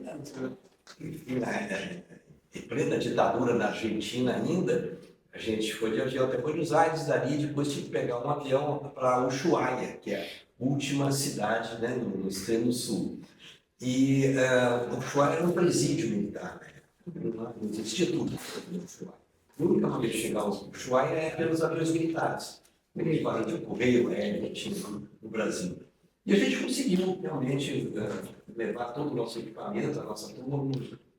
em plena ditadura na Argentina ainda, a gente foi de avião até Buenos Aires, dali depois tinha que pegar um avião para Ushuaia, que é a última cidade, né, no extremo sul. E Ushuaia era um presídio militar, né? Não existia tudo no Ushuaia. A única maneira de chegar ao Ushuaia é pelos aviões militares, o equivalente ao Correio Aéreo que tinha no Brasil. E a gente conseguiu realmente levar todo o nosso equipamento, a nossa turma,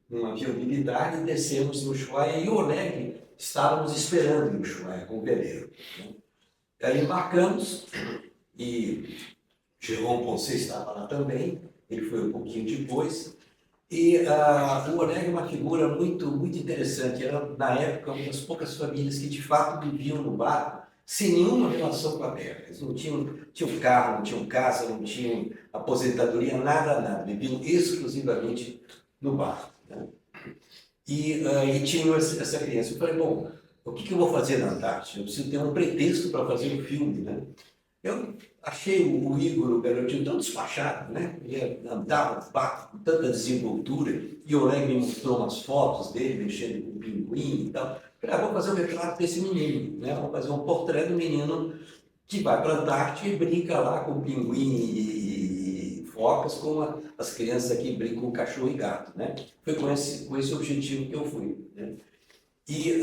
num avião militar e descemos no Ushuaia. E o Oleg estávamos esperando no Ushuaia com o veleiro, né? Aí embarcamos e Jerome Ponce estava lá também, ele foi um pouquinho depois. E o Oleg é uma figura muito, muito interessante. Era, na época, uma das poucas famílias que de fato viviam no barco sem nenhuma relação com a terra. Eles não tinham carro, não tinham casa, não tinham aposentadoria, nada. Viviam exclusivamente no barco, né? E tinham essa criança. Eu falei, bom, o que eu vou fazer na Antártida? Eu preciso ter um pretexto para fazer um filme, né? Eu achei o Igor, o garotinho, tão despachado, né? Ele andava no barco com tanta desenvoltura, e o Oleg me mostrou umas fotos dele mexendo com o pinguim e tal. Falei, vou fazer um retrato desse menino, né? Vou fazer um portrait do menino que vai para a Antártida e brinca lá com o pinguim e focas, como as crianças aqui brincam com cachorro e gato, né? Foi com esse objetivo que eu fui, né? E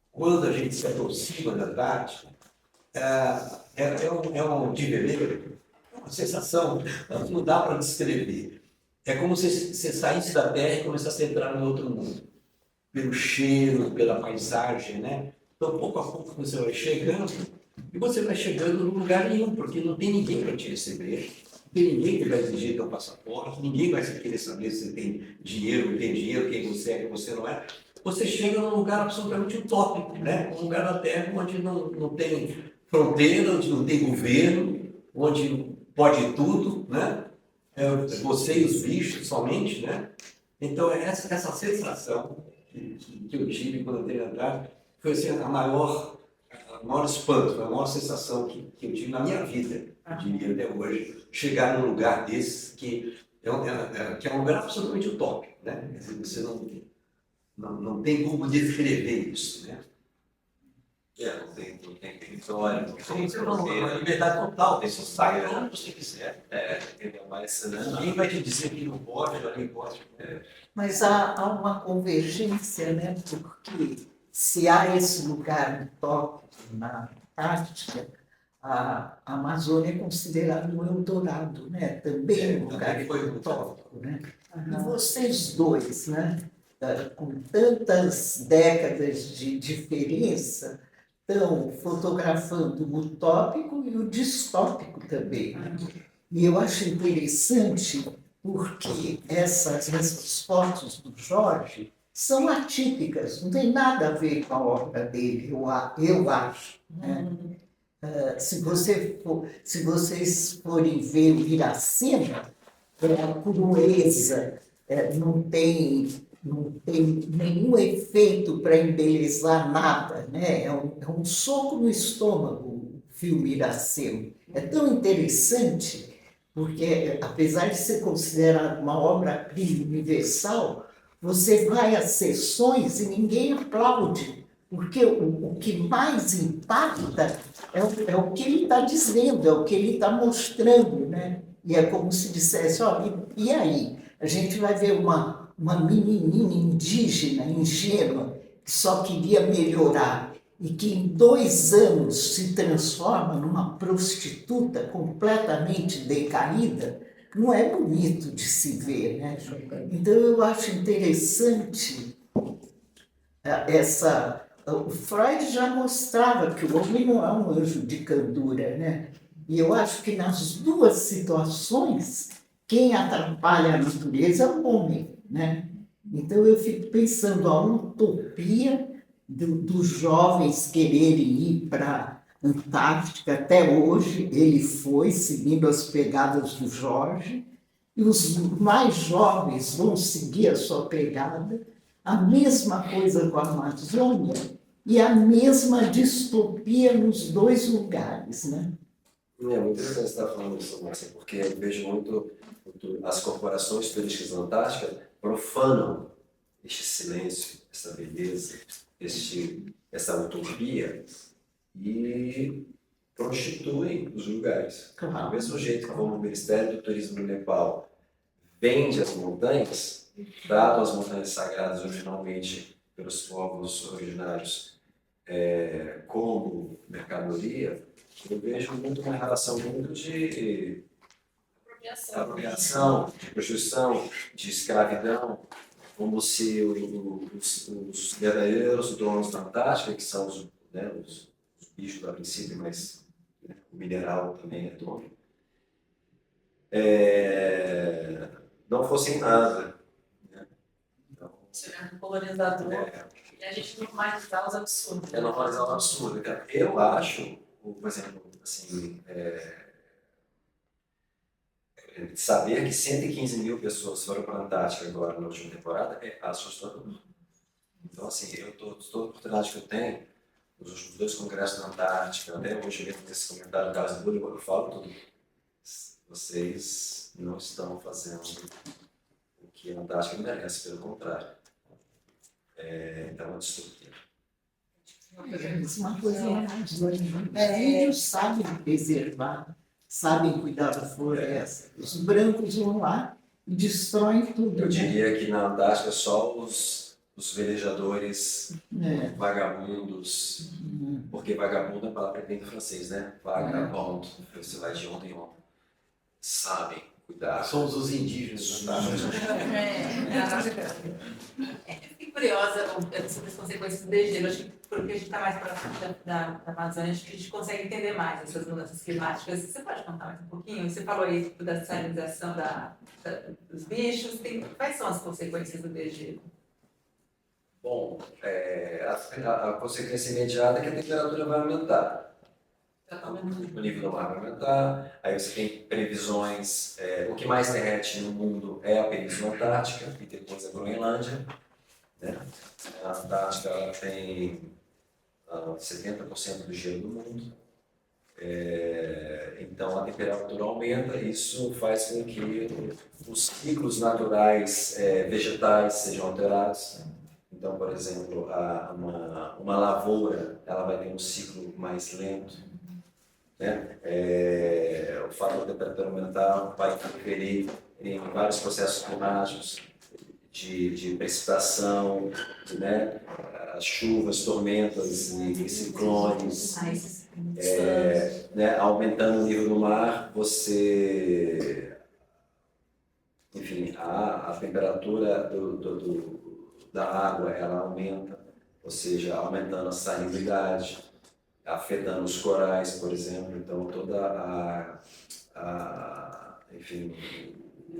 quando a gente se aproxima da Antártida, é um de veleiro, é uma sensação, não dá para descrever. É como se você saísse da Terra e começasse a entrar no outro mundo, pelo cheiro, pela paisagem, né? Então, pouco a pouco, você vai chegando, e você vai chegando num lugar nenhum, porque não tem ninguém para te receber, não tem ninguém que vai exigir teu passaporte, ninguém vai querer saber se você tem dinheiro, não tem dinheiro, quem você é, quem você não é. Você chega num lugar absolutamente utópico, né? Um lugar da Terra onde não tem fronteira, onde não tem governo, onde pode tudo, né? Você e os bichos somente, né? Então, essa sensação que eu tive quando eu entrei na Antártida foi assim, a maior espanto, a maior sensação que eu tive na minha vida, eu diria até hoje, chegar num lugar desse que é um lugar absolutamente utópico, né? Você não tem como descrever isso, né? Não tem território, não tem Uma liberdade total, você sai onde você quiser. Mas Ninguém vai te dizer que não pode, alguém pode. Mas há uma convergência, né? Porque se há esse lugar utópico na Antártica, a Amazônia é considerada um Eldorado, né? Também um lugar utópico, né? E vocês dois, né? Com tantas décadas de diferença, estão fotografando o utópico e o distópico também. E eu acho interessante porque essas fotos do Jorge são atípicas, não tem nada a ver com a obra dele, eu acho. Né? Se vocês forem ver o Iracema, a crueza, não tem nenhum efeito para embelezar nada, né? É um soco no estômago o filme Iracema. É tão interessante, porque apesar de ser considerado uma obra-prima universal, você vai às sessões e ninguém aplaude, porque o que mais impacta é o que ele está dizendo, é o que ele está mostrando, né? E é como se dissesse, olha, e aí? A gente vai ver uma menininha indígena, ingênua, que só queria melhorar e que em 2 anos se transforma numa prostituta completamente decaída, não é bonito de se ver, né? Então eu acho interessante o Freud já mostrava que o homem não é um anjo de candura, né? E eu acho que nas 2 situações, quem atrapalha a natureza é o homem, né? Então eu fico pensando a utopia dos jovens quererem ir para a Antártica. Até hoje ele foi, seguindo as pegadas do Jorge, e os mais jovens vão seguir a sua pegada. A mesma coisa com a Amazônia e a mesma distopia nos 2 lugares, né? É muito interessante você estar falando isso, Márcia, porque eu vejo muito as corporações turísticas na Antártica profanam este silêncio, essa beleza, essa utopia e prostituem os lugares. Do mesmo jeito que como o Ministério do Turismo do Nepal vende as montanhas, dado as montanhas sagradas originalmente pelos povos originários como mercadoria, eu vejo muito uma relação muito de apropriação, de prostituição, de escravidão, como se os verdadeiros donos da Antártica, que são os bichos a princípio, mas o mineral também é dono, não fossem nada. Né? Então, Um colonizador, e a gente normalizar os absurdos. Normalizar o absurdo. Cara. Eu acho, por exemplo, assim, saber que 115 mil pessoas foram para a Antártica agora na última temporada é assustador. Então, assim, toda a oportunidade que eu tenho, nos últimos 2 congressos da Antártica, até hoje mesmo nesse comentário do Carlos Bulli, eu falo tudo. Vocês não estão fazendo o que a Antártica merece, pelo contrário. Então, é uma distopia. Uma coisa mais doida. Os índios sabem preservar, sabem cuidar da floresta. Os brancos vão lá e destroem tudo. Eu diria que na Antártica só os velejadores vagabundos, porque vagabundo é a palavra que vem do francês, né? Vagabundo, você vai de ontem em ontem, sabem cuidar. Somos os indígenas. Fiquei curiosa sobre as consequências do degelo. Acho que porque a gente está mais próximo da Amazônia, acho que a gente consegue entender mais essas mudanças climáticas. Você pode contar mais um pouquinho? Você falou aí da salinização dos bichos. Quais são as consequências do degelo? Bom, a consequência imediata é que a temperatura vai aumentar. O nível do mar vai aumentar, aí você tem previsões, o que mais derrete no mundo é a Península Antártica e depois a Groenlândia. Né? A Antártica ela tem 70% do gelo do mundo, então a temperatura aumenta, isso faz com que os ciclos naturais vegetais sejam alterados. Então, por exemplo, uma lavoura ela vai ter um ciclo mais lento. Né? O fato da temperatura aumentar vai interferir em vários processos climáticos, de precipitação, né? As chuvas, tormentas e ciclones. Né? Aumentando o nível do mar, enfim, a temperatura da água ela aumenta, ou seja, aumentando a salinidade, afetando os corais, por exemplo. Então, toda enfim,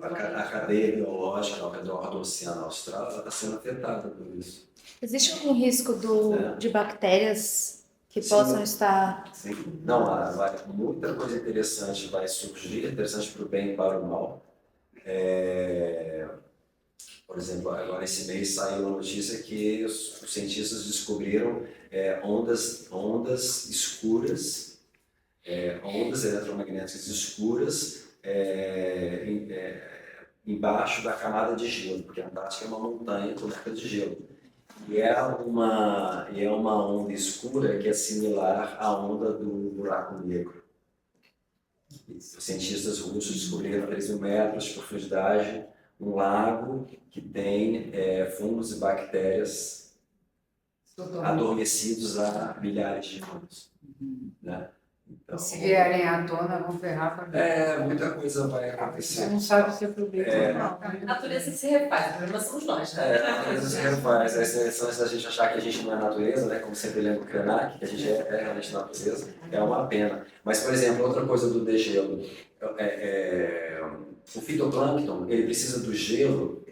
a cadeia biológica ao redor do Oceano Austral está sendo afetada por isso. Existe algum risco de bactérias que Sim. possam estar... Sim. Não, muita coisa interessante vai surgir, interessante para o bem e para o mal. Por exemplo, agora esse mês saiu a notícia que os cientistas descobriram ondas escuras, ondas eletromagnéticas escuras embaixo da camada de gelo, porque a Antártica é uma montanha coberta de gelo. E é uma onda escura que é similar à onda do buraco negro. Os cientistas russos descobriram a 3.000 metros de profundidade um lago que tem fungos e bactérias adormecidos há milhares de anos. Né? Então, Se vierem à tona, vão ferrar para mim. muita coisa vai Você acontecer. não sabe se é problema ou não. A natureza se refaz, o problema somos nós, né? A natureza se refaz. Essa eleição da gente achar que a gente não é natureza, né? Como sempre lembra o Krenak, que a gente é realmente natureza, é uma pena. Mas, por exemplo, outra coisa do degelo. O fitoplâncton, ele precisa do gelo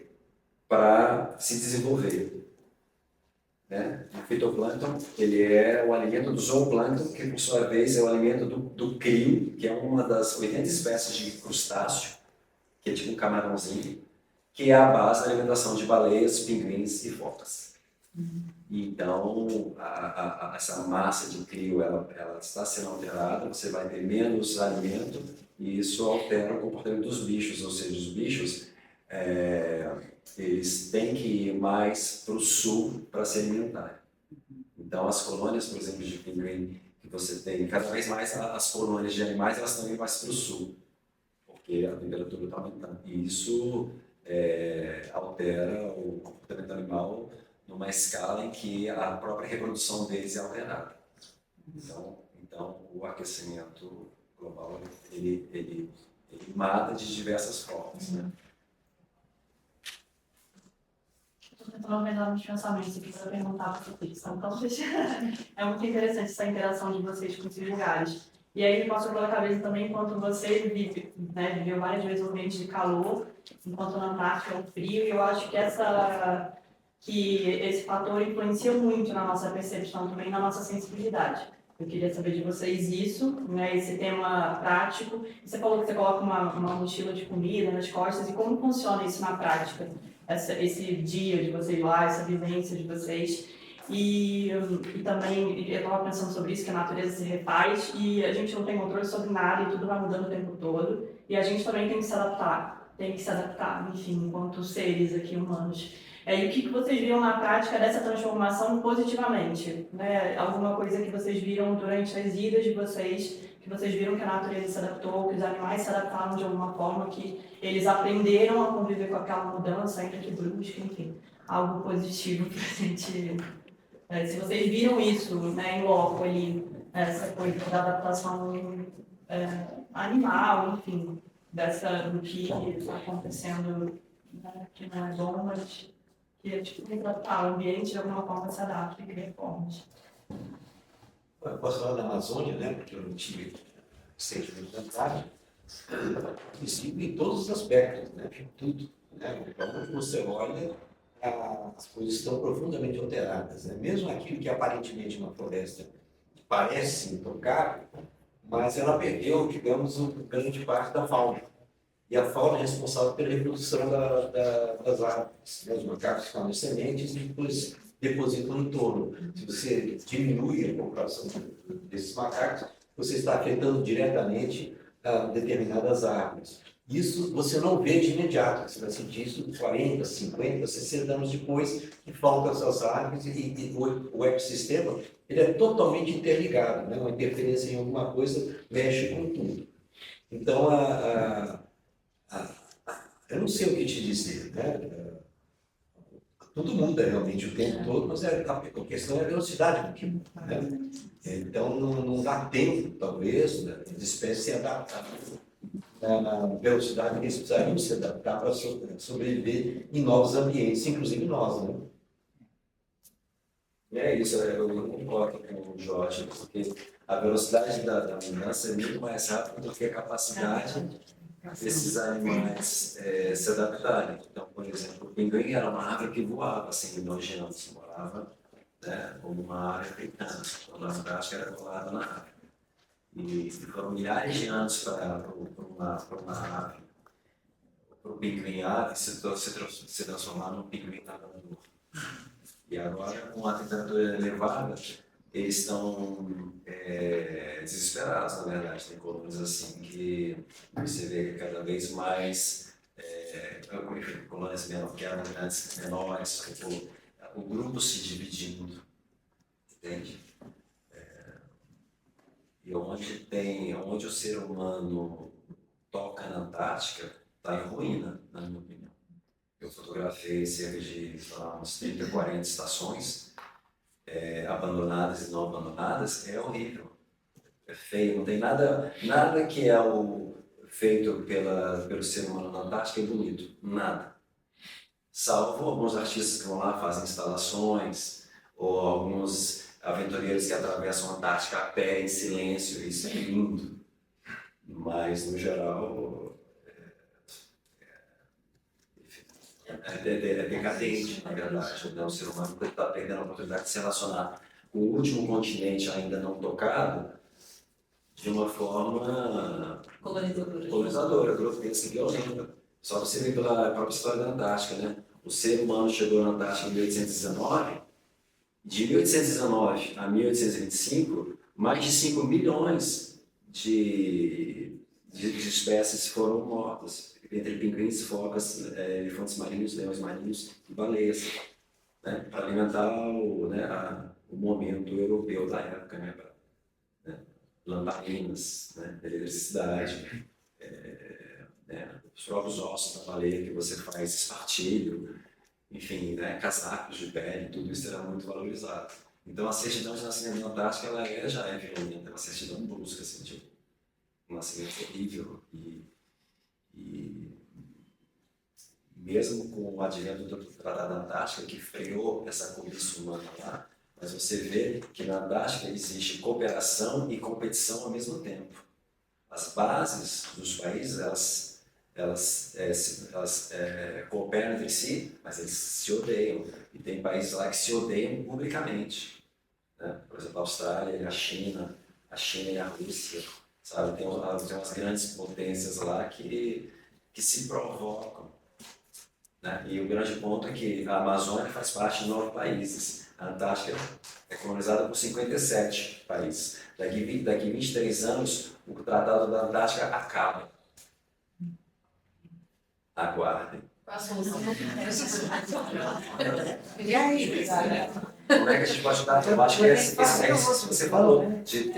para se desenvolver. Né? O fitoplâncton, ele é o alimento do zooplâncton, que por sua vez é o alimento do crio, que é uma das 80 espécies de crustáceo, que é tipo um camarãozinho, que é a base da alimentação de baleias, pinguins e focas. Então, essa massa de crio, ela está sendo alterada, você vai ter menos alimento, e isso altera o comportamento dos bichos, ou seja, os bichos eles têm que ir mais para o sul para se alimentar. Então, as colônias, por exemplo, de pinguim que você tem, cada vez mais as colônias de animais elas estão indo mais para o sul, porque a temperatura está aumentando. E isso altera o comportamento animal numa escala em que a própria reprodução deles é alterada. Então o aquecimento global ele mata de diversas formas. Né? Estou tentando organizar meus pensamentos aqui para perguntar para vocês. Então, é muito interessante essa interação de vocês com esses lugares. E aí me passou pela cabeça também, enquanto você viveu várias vezes o ambiente de calor, enquanto na Antártica é o frio, e eu acho que esse fator influencia muito na nossa percepção também, na nossa sensibilidade. Eu queria saber de vocês isso, né, esse tema prático. Você falou que você coloca uma mochila de comida nas costas, e como funciona isso na prática? Esse dia de vocês lá, essa vivência de vocês. E também, eu estava pensando sobre isso, que a natureza se refaz, e a gente não tem controle sobre nada, e tudo vai mudando o tempo todo. E a gente também tem que se adaptar, enfim, enquanto seres aqui humanos. E o que vocês viram na prática dessa transformação positivamente? Né? Alguma coisa que vocês viram durante as idas de vocês, que vocês viram que a natureza se adaptou, que os animais se adaptaram de alguma forma, que eles aprenderam a conviver com aquela mudança, ainda que brusca, enfim, algo positivo para a gente... se vocês viram isso, né, em loco ali, essa coisa da adaptação animal, enfim, do que está acontecendo, né, que não é bom, mas que retratar o ambiente de alguma forma se adapta e cria formas. Eu posso falar da Amazônia, né, porque eu não tive sentimento da Antártica, em todos os aspectos, né, tudo. Né, então, você olha, as coisas estão profundamente alteradas. Né? Mesmo aquilo que aparentemente uma floresta parece intocável, mas ela perdeu, digamos, grande parte da fauna. E a fauna é responsável pela reprodução das árvores. Né? Os macacos comem sementes e depois depositam no torno. Se você diminui a população desses macacos, você está afetando diretamente determinadas árvores. Isso você não vê de imediato, você vai sentir isso 40, 50, 60 anos depois que faltam essas árvores e o ecossistema ele é totalmente interligado, né? Uma interferência em alguma coisa mexe com tudo. Então, eu não sei o que te dizer, né? Tudo muda realmente o tempo todo, mas a questão é a velocidade do que muda. Né? Então, não dá tempo, talvez, né, das espécies se adaptarem na velocidade que eles precisariam se adaptar para sobreviver em novos ambientes, inclusive nós. Né? E é isso, eu concordo com o Jorge, porque a velocidade da mudança é muito mais rápida do que a capacidade esses animais se adaptarem. Então, por exemplo, o pinguim era uma árvore que voava 100 milhões de anos, morava, né, como uma ave africana, a Antártica era colada na árvore. E foram milhares de anos para uma ave, para o pinguim ave se transformar num pinguim nadador. E agora, com a temperatura elevada, eles estão desesperados, na verdade. Tem colônias assim que você vê que cada vez mais colônias grandes, menores, o grupo se dividindo, entende? E onde o ser humano toca na Antártica, está em ruína, na minha opinião. Eu fotografei cerca de umas 30, 40 estações abandonadas e não abandonadas. É horrível, é feio, não tem nada que é feito pelo ser humano na Antártica é bonito, nada. Salvo alguns artistas que vão lá, fazem instalações, ou alguns aventureiros que atravessam a Antártica a pé, em silêncio, isso é lindo. Mas, no geral, é decadente, na verdade. Né? O ser humano está perdendo a oportunidade de se relacionar com o último continente ainda não tocado de uma forma colonizadora, grotesca e violenta. Só você vê pela própria história da Antártica, né? O ser humano chegou na Antártica em 1819, de 1819 a 1825, mais de 5 milhões de espécies foram mortas, entre pinguins, focas, elefantes marinhos, leões marinhos e baleias, né? Para alimentar o momento europeu da época, né? Lamparinas, né? Eletricidade, os próprios ossos da baleia que você faz espartilho, enfim, né? Casacos de pele, tudo isso era muito valorizado. Então a certidão de nascimento na Antártica já é violenta, uma certidão brusca, assim, tipo, um nascimento terrível e mesmo com o advento do Tratado da Antártica, que freou essa cobiça humana lá, mas você vê que na Antártica existe cooperação e competição ao mesmo tempo. As bases dos países, elas cooperam entre si, mas eles se odeiam. E tem países lá que se odeiam publicamente. Né? Por exemplo, a Austrália e a China e a Rússia. Sabe? Tem umas grandes potências lá que se provocam. Né? E o grande ponto é que a Amazônia faz parte de 9 países. A Antártica é colonizada por 57 países. Daqui 23 anos, o Tratado da Antártica acaba. Aguardem. E aí? Como é que a gente pode dar? Eu acho que esse você falou de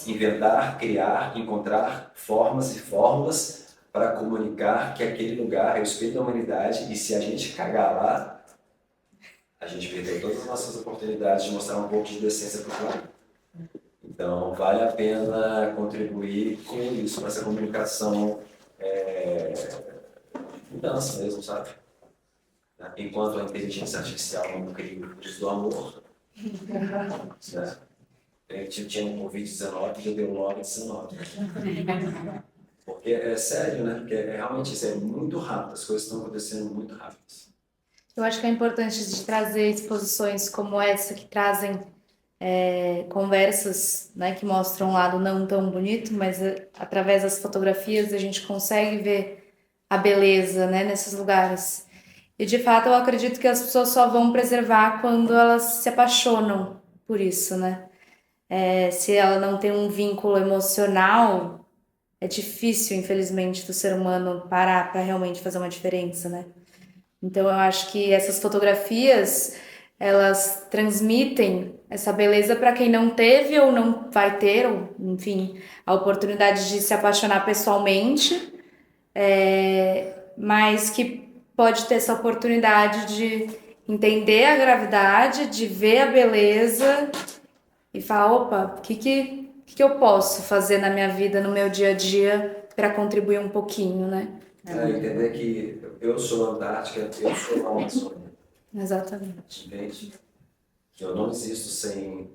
inventar, criar, encontrar formas e fórmulas para comunicar que aquele lugar é o espelho da humanidade e se a gente cagar lá, a gente perdeu todas as nossas oportunidades de mostrar um pouco de decência para o planeta. Então, vale a pena contribuir com isso, com essa comunicação mudança mesmo, sabe? Enquanto a inteligência artificial não cria o curso do amor, né? A gente tinha um Covid-19 que deu logo 19. Porque é sério, né? Porque realmente isso é muito rápido, as coisas estão acontecendo muito rápidas. Eu acho que é importante de trazer exposições como essa, que trazem conversas, né, que mostram um lado não tão bonito, mas através das fotografias a gente consegue ver a beleza, né, nesses lugares. E de fato eu acredito que as pessoas só vão preservar quando elas se apaixonam por isso, né? Se ela não tem um vínculo emocional, é difícil, infelizmente, do ser humano parar para realmente fazer uma diferença, né? Então eu acho que essas fotografias, elas transmitem essa beleza para quem não teve ou não vai ter, ou, enfim, a oportunidade de se apaixonar pessoalmente, mas que pode ter essa oportunidade de entender a gravidade, de ver a beleza e falar, opa, o que eu posso fazer na minha vida, no meu dia a dia, para contribuir um pouquinho, né? Entender que eu sou a Antártica, eu sou a Amazônia. Exatamente. Entende? Que eu não existo sem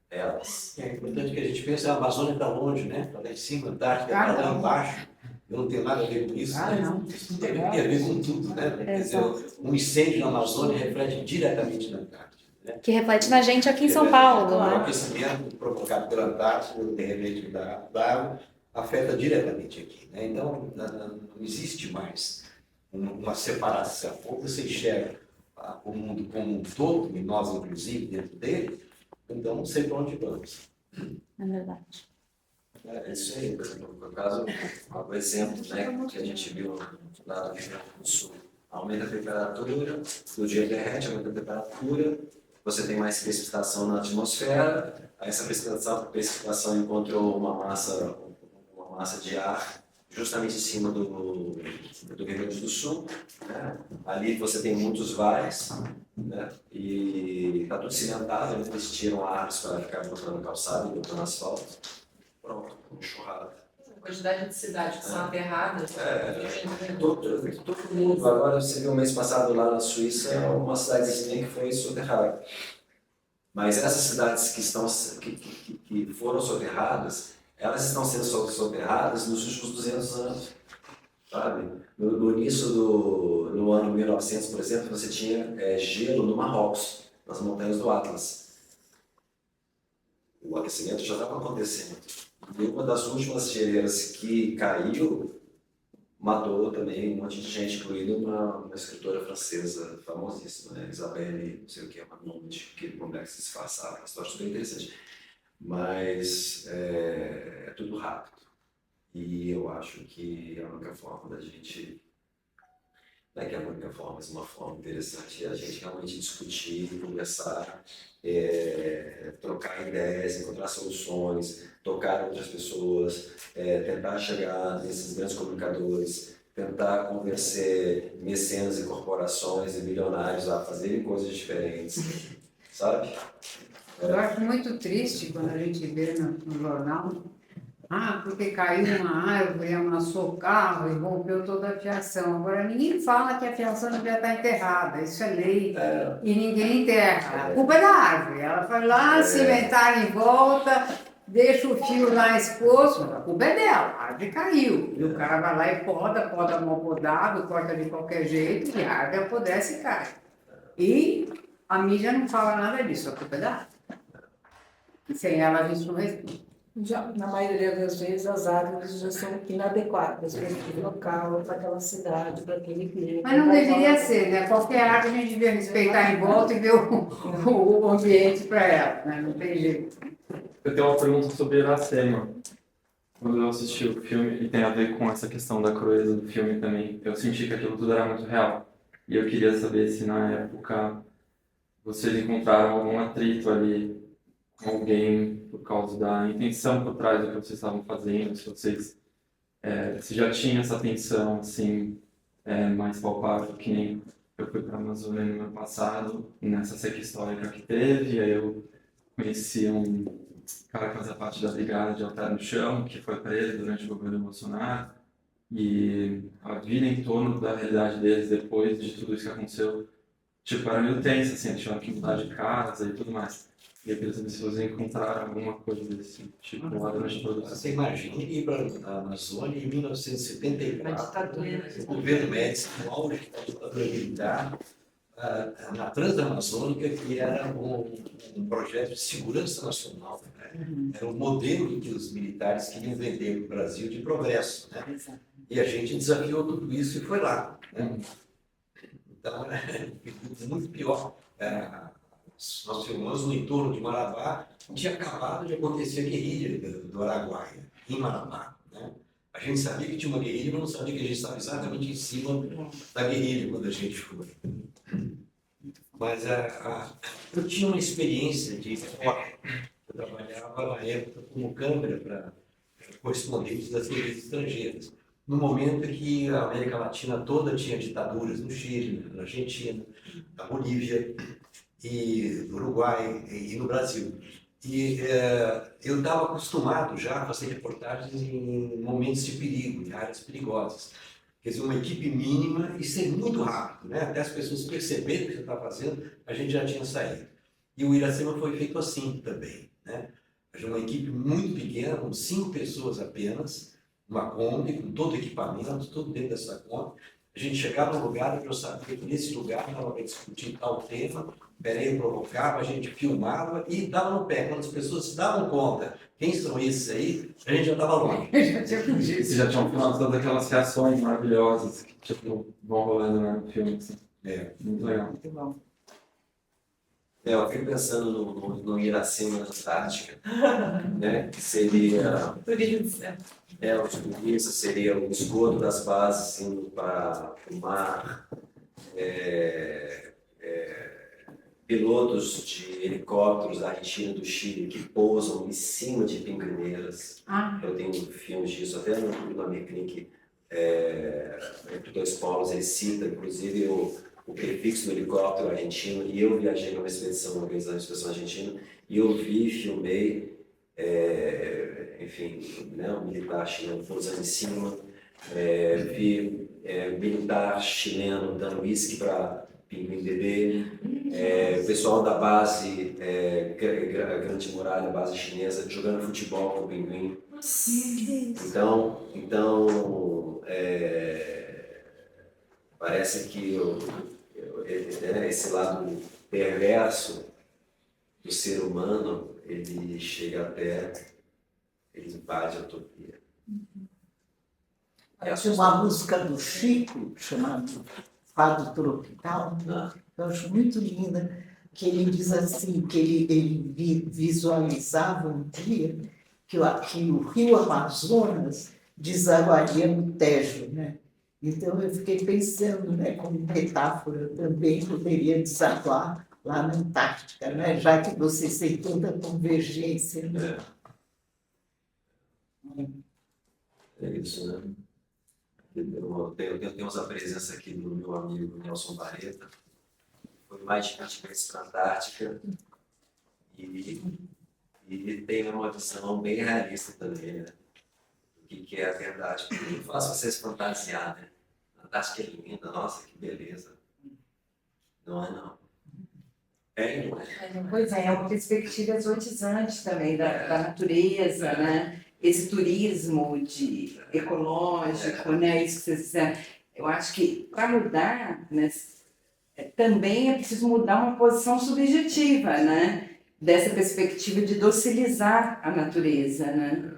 elas. É importante que a gente pense, a Amazônia está longe, né? Está lá em cima, a Antártica está lá embaixo. Eu não tenho nada a ver com isso. Ah, né? não. Isso tem a ver com tudo, né? Quer dizer, um incêndio na Amazônia reflete diretamente na Antártica. Né? Que reflete na gente aqui em São Paulo, O né? aquecimento provocado pela Antártica, o derretimento da água, afeta diretamente aqui. Né? Então, não existe mais uma separação. Ou você enxerga o mundo como um todo, e nós, inclusive, dentro dele, então não sei para onde vamos. É verdade. É isso aí, por exemplo, no caso, o exemplo, né, que a gente viu lá no Rio Grande do Sul. Aumenta a temperatura, o dia derrete, aumenta a temperatura, você tem mais precipitação na atmosfera, aí essa precipitação encontrou uma massa de ar justamente em cima do Rio Grande do Sul. Né? Ali você tem muitos vales, né? E está tudo cimentado, eles tiram árvores para ficar botando calçada e botando asfalto. Pronto, enxurrada. A quantidade de cidades que são aterradas. Todo mundo. Agora, você viu o mês passado lá na Suíça, uma cidadezinha que foi soterrada. Mas essas cidades que foram soterradas, elas estão sendo soterradas nos últimos 200 anos. Sabe? No início no ano 1900, por exemplo, você tinha gelo no Marrocos, nas montanhas do Atlas. O aquecimento já estava acontecendo. E uma das últimas geleiras que caiu matou também um monte de gente, incluindo uma escritora francesa famosíssima, né? Isabelle, não sei o que, é o nome de que como é que se disfarçava, uma história super interessante. Mas é tudo rápido. E eu acho que a única forma da gente, não é que é a única forma, mas uma forma interessante é a gente realmente discutir, conversar, trocar ideias, encontrar soluções, tocar outras pessoas, tentar chegar nesses grandes comunicadores, tentar convencer mecenas e corporações e milionários a fazerem coisas diferentes, sabe? Eu acho muito triste quando a gente vê no jornal, porque caiu uma árvore, amassou o carro e rompeu toda a fiação. Agora, ninguém fala que a fiação não devia estar enterrada, isso é lei, e ninguém enterra. A culpa é da árvore, ela foi lá, cimentar em volta, deixa o fio lá exposto, a culpa é dela, a árvore caiu. E o cara vai lá e poda mal podado, corta de qualquer jeito, e a árvore apodrece e cai. E a mídia não fala nada disso, a culpa é da árvore. Sem ela, a gente não responde. Já, na maioria das vezes, as árvores já são inadequadas para aquele local, para aquela cidade, para aquele clima. Mas não deveria ser, né? Qualquer árvore a gente devia respeitar em volta e ver o ambiente para ela, né? Não tem jeito. Eu tenho uma pergunta sobre Iracema. Quando eu assisti o filme, e tem a ver com essa questão da crueza do filme também, eu senti que aquilo tudo era muito real. E eu queria saber se na época vocês encontraram algum atrito ali com alguém por causa da intenção por trás do que vocês estavam fazendo, se vocês se já tinha essa tensão assim, mais palpável, que nem eu fui para a Amazônia no ano passado, nessa seca histórica que teve, aí eu conheci um cara que fazia parte da brigada de Altar no Chão, que foi preso durante o governo Bolsonaro, e a vida em torno da realidade deles depois de tudo isso que aconteceu, tipo, era meio tenso, assim, eles tiveram que mudar de casa e tudo mais. E eu queria saber se vocês encontraram alguma coisa desse tipo lá durante a produção. Você imagina ir para a Amazônia em 1974, o governo Médici, no auge da ditadura militar, na Transamazônica, que era um projeto de segurança nacional. Né? Era um modelo que os militares queriam vender para o Brasil de progresso. Né? E a gente desafiou tudo isso e foi lá. Né? Então, é muito pior. Nós filmamos no entorno de Marabá, tinha acabado de acontecer a guerrilha do Araguaia, em Marabá. Né? A gente sabia que tinha uma guerrilha, mas não sabia que a gente estava exatamente em cima da guerrilha quando a gente foi. Mas eu tinha uma experiência de foto. Eu trabalhava na época como câmera para correspondentes das TVs estrangeiras. No momento que a América Latina toda tinha ditaduras, no Chile, na Argentina, na Bolívia, e no Uruguai e no Brasil. E eu estava acostumado já a fazer reportagens em momentos de perigo, em áreas perigosas. Quer dizer, uma equipe mínima e ser muito rápido, né? Até as pessoas perceberem o que você está fazendo, a gente já tinha saído. E o Iracema foi feito assim também. né? Uma equipe muito pequena, com 5 pessoas apenas, uma Kombi, com todo o equipamento, tudo dentro dessa Kombi. A gente chegava no lugar e eu sabia que nesse lugar nós vamos discutir tal tema, Pereira provocava, a gente filmava e dava no pé. Quando as pessoas se davam conta quem são esses aí, a gente já estava longe. Já tinha fugido. Vocês já tinham filmado todas aquelas reações maravilhosas que tipo, vão rolando no filme. Assim. Muito legal. Muito bom. Eu fico pensando no Iracema na Antártica, né? Que seria os turistas, seria o esgoto das bases indo para o mar, pilotos de helicópteros da Argentina e do Chile que pousam em cima de pinguineiras. Eu tenho filmes disso, até no Americlink, entre dois polos, ele cita, inclusive, o prefixo do helicóptero argentino, e eu viajei numa expedição, organizando uma expedição argentina, e eu vi, filmei, enfim, né, um militar chileno pousando em cima, vi militar chileno dando uísque para pinguim bebê, o pessoal da base, Grande Muralha, base chinesa, jogando futebol com o pinguim. Então parece que esse lado perverso do ser humano, ele chega até, ele invade a utopia. Tinha uma música do Chico, chamada Fado Tropical, que eu acho muito linda, que ele diz assim, que ele visualizava um dia que o rio Amazonas desaguaria no Tejo, né? Então eu fiquei pensando, né, como metáfora também poderia desaguar lá na Antártica, né? Já que vocês têm tanta convergência. Né? É isso, né? Temos a presença aqui do meu amigo Nelson Barreta, foi mais de 20 vezes para a Antártica e tem uma visão bem realista também, né? Do que é a verdade. Porque não faço vocês fantasiar, né? A Antártica é linda, nossa, que beleza. Não é, não. Não é. Pois é uma perspectiva exotizante também da natureza, né? Esse turismo ecológico, né? Isso que vocês disseram. Eu acho que para mudar, né, também é preciso mudar uma posição subjetiva, né? Dessa perspectiva de docilizar a natureza, né?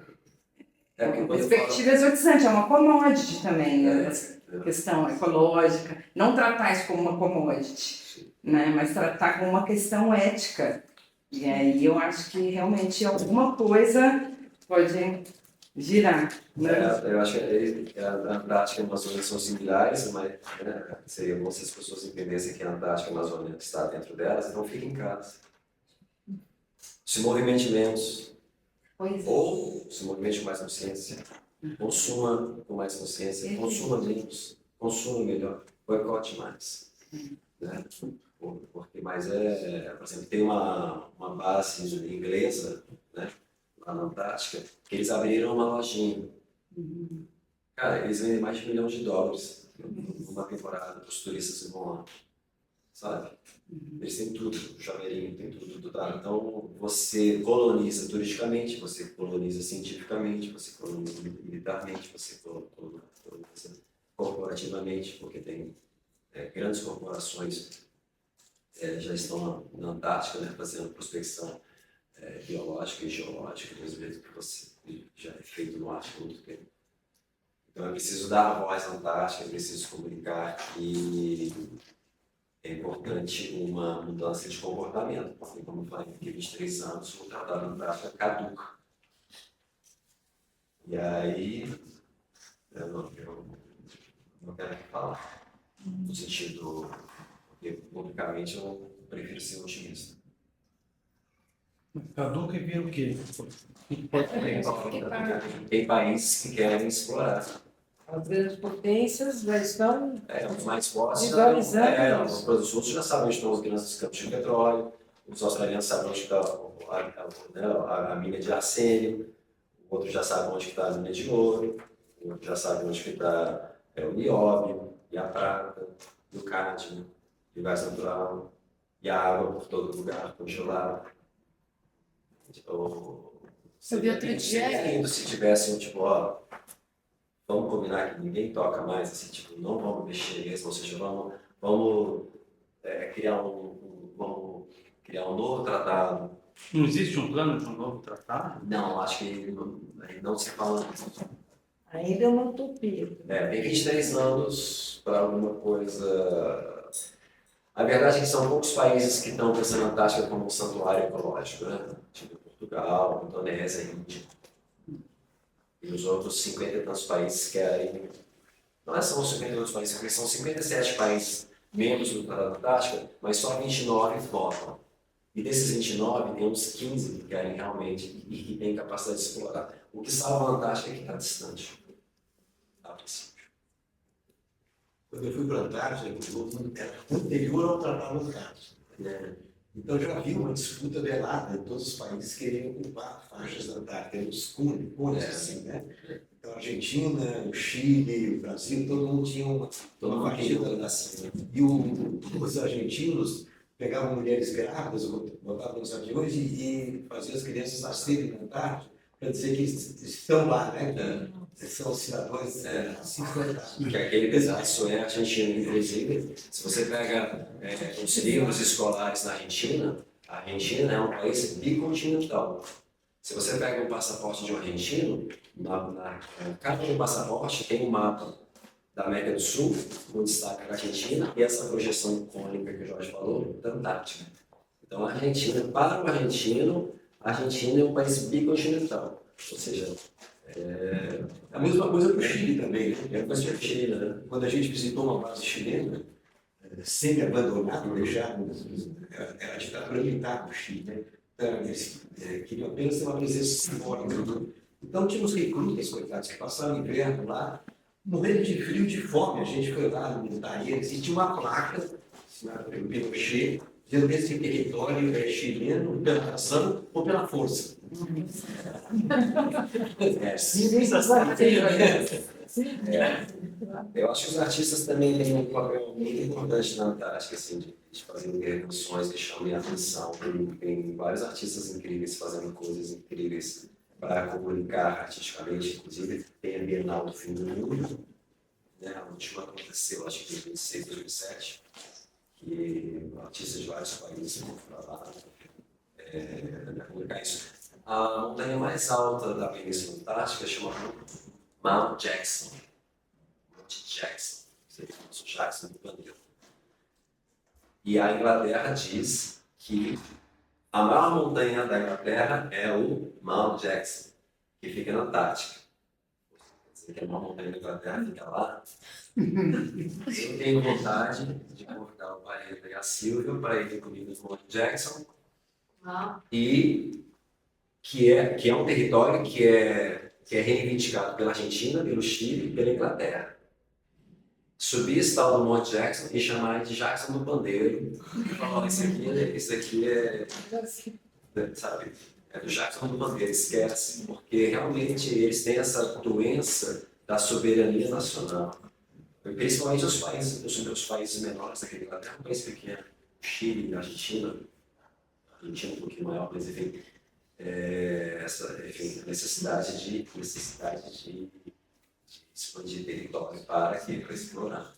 É uma perspectiva exotizante, é uma commodity também, essa questão ecológica. Não tratar isso como uma commodity, né? Mas tratar como uma questão ética. E aí eu acho que realmente alguma coisa pode girar. Né? Eu acho que a Antártica e a Amazônia são similares, mas seria bom se as pessoas entendessem que a Antártica e a Amazônia está dentro delas, então fiquem em casa. Se movimente menos, ou se movimente com mais consciência, consuma com mais consciência, consuma menos, consuma melhor, boicote mais. Né? Porque, mas por exemplo, tem uma base inglesa, né, lá na Antártica, que eles abriram uma lojinha. Cara, eles vendem mais de $1 milhão numa temporada para os turistas que vão lá, sabe? Eles têm tudo, o chaveirinho tem tudo, tá? Então, você coloniza turisticamente, você coloniza cientificamente, você coloniza militarmente, você coloniza corporativamente, porque tem grandes corporações já estão na Antártica, né, fazendo prospecção biológica e geológica, do mesmo jeito que você já é feito no Ártico há muito tempo. Então é preciso dar voz à Antártica, é preciso comunicar que é importante uma mudança de comportamento, porque, como eu falei, daqui a 23 anos o Tratado Antártico caduca. E aí, eu não quero falar, no sentido, porque publicamente eu prefiro ser otimista. Caduca e vira o quê? Tem países que querem explorar. As grandes potências já estão Os mais fortes, visualizando os produtos russos já sabem onde estão os grandes campos de petróleo, os australianos sabem onde está a mina de arsênio, o outro já sabe onde está a mina de ouro, o outro já sabe onde está o nióbio, e a prata, e o cádmio, e o gás natural, e a água por todo lugar, congelada. Eu vi outro dia. Seria lindo se tivessem, tipo, ó, vamos combinar que ninguém toca mais, assim, tipo, não vamos mexer mesmo, ou seja, vamos vamos criar um novo tratado. Não existe um plano de um novo tratado? Não, acho que não se fala. Ainda é uma utopia. Tem 23 anos para alguma coisa. A verdade é que são poucos países que estão pensando na Antártica como um santuário ecológico, né? Tipo Portugal, Indonésia, Índia. E os outros 50 e tantos países querem. Não são os 50 e tantos países, porque são 57 países membros do Tratado da Antártica, mas só 29 votam. E desses 29, tem uns 15 que querem realmente e que têm capacidade de explorar. O que salva a Antártica é que está distante, a princípio. Quando eu fui para a Antártida, era anterior ao Tratado da Antártida. Então já havia uma disputa velada em todos os países que queriam ocupar faixas da Antártida, os cones, assim, né? Então a Argentina, o Chile, o Brasil, todo mundo tinha uma faixinha da cima. E os argentinos pegavam mulheres grávidas, botavam nos aviões e faziam as crianças nascerem na Antártida para dizer que eles estão lá, né? São cidadãos assim. Que aquele pedaço é argentino, inclusive. Se você pega os livros escolares na Argentina, a Argentina é um país bicontinental. Se você pega um passaporte de um argentino, na capa do passaporte tem um mapa da América do Sul, com destaque da Argentina, e essa projeção cônica que o Jorge falou, da Antártica. Então, a Argentina, para o argentino, a Argentina é um país bicontinental. Ou seja, a mesma coisa para o Chile também, né? É uma coisa Chile, né? Quando a gente visitou uma base chilena, semi-abandonada, deixada, era a ditadura militar do Chile, né? Então, eles queriam apenas ter uma presença simbólica. Então, tinha uns recrutas, coitados, que passaram o inverno lá, morrendo de frio e de fome. A gente foi lá alimentar eles e tinha uma placa assinada pelo Pinochet, dizendo que esse território é chileno pela nação ou pela força. Eu acho que os artistas também têm um papel muito importante na Antártica, assim, de fazer intervenções que chamem a atenção. Tem vários artistas incríveis fazendo coisas incríveis para comunicar artisticamente, inclusive tem a Bienal do Fim do Mundo, né? A última aconteceu, acho que em 2006, 2007, que artistas de vários países vão para lá comunicar isso. A montanha mais alta da Península Antártica chama Mount Jackson. Monte Jackson, seria o nosso Jackson do planeta. E a Inglaterra diz que a maior montanha da Inglaterra é o Mount Jackson, que fica na Antártica. Quer dizer que a maior montanha da Inglaterra fica lá. Eu tenho vontade de convidar o Paeta e a Silvia para ir comigo no Mount Jackson. E que é um território que é reivindicado pela Argentina, pelo Chile e pela Inglaterra. Subir esse tal do Monte Jackson e chamar de Jackson do Pandeiro e falar, isso aqui é, sabe, é do Jackson do Pandeiro, esquece, porque realmente eles têm essa doença da soberania nacional. Principalmente os países menores daquele Inglaterra, um país pequeno, Chile, Argentina um pouquinho maior, mas enfim, essa necessidade de expandir território para explorar.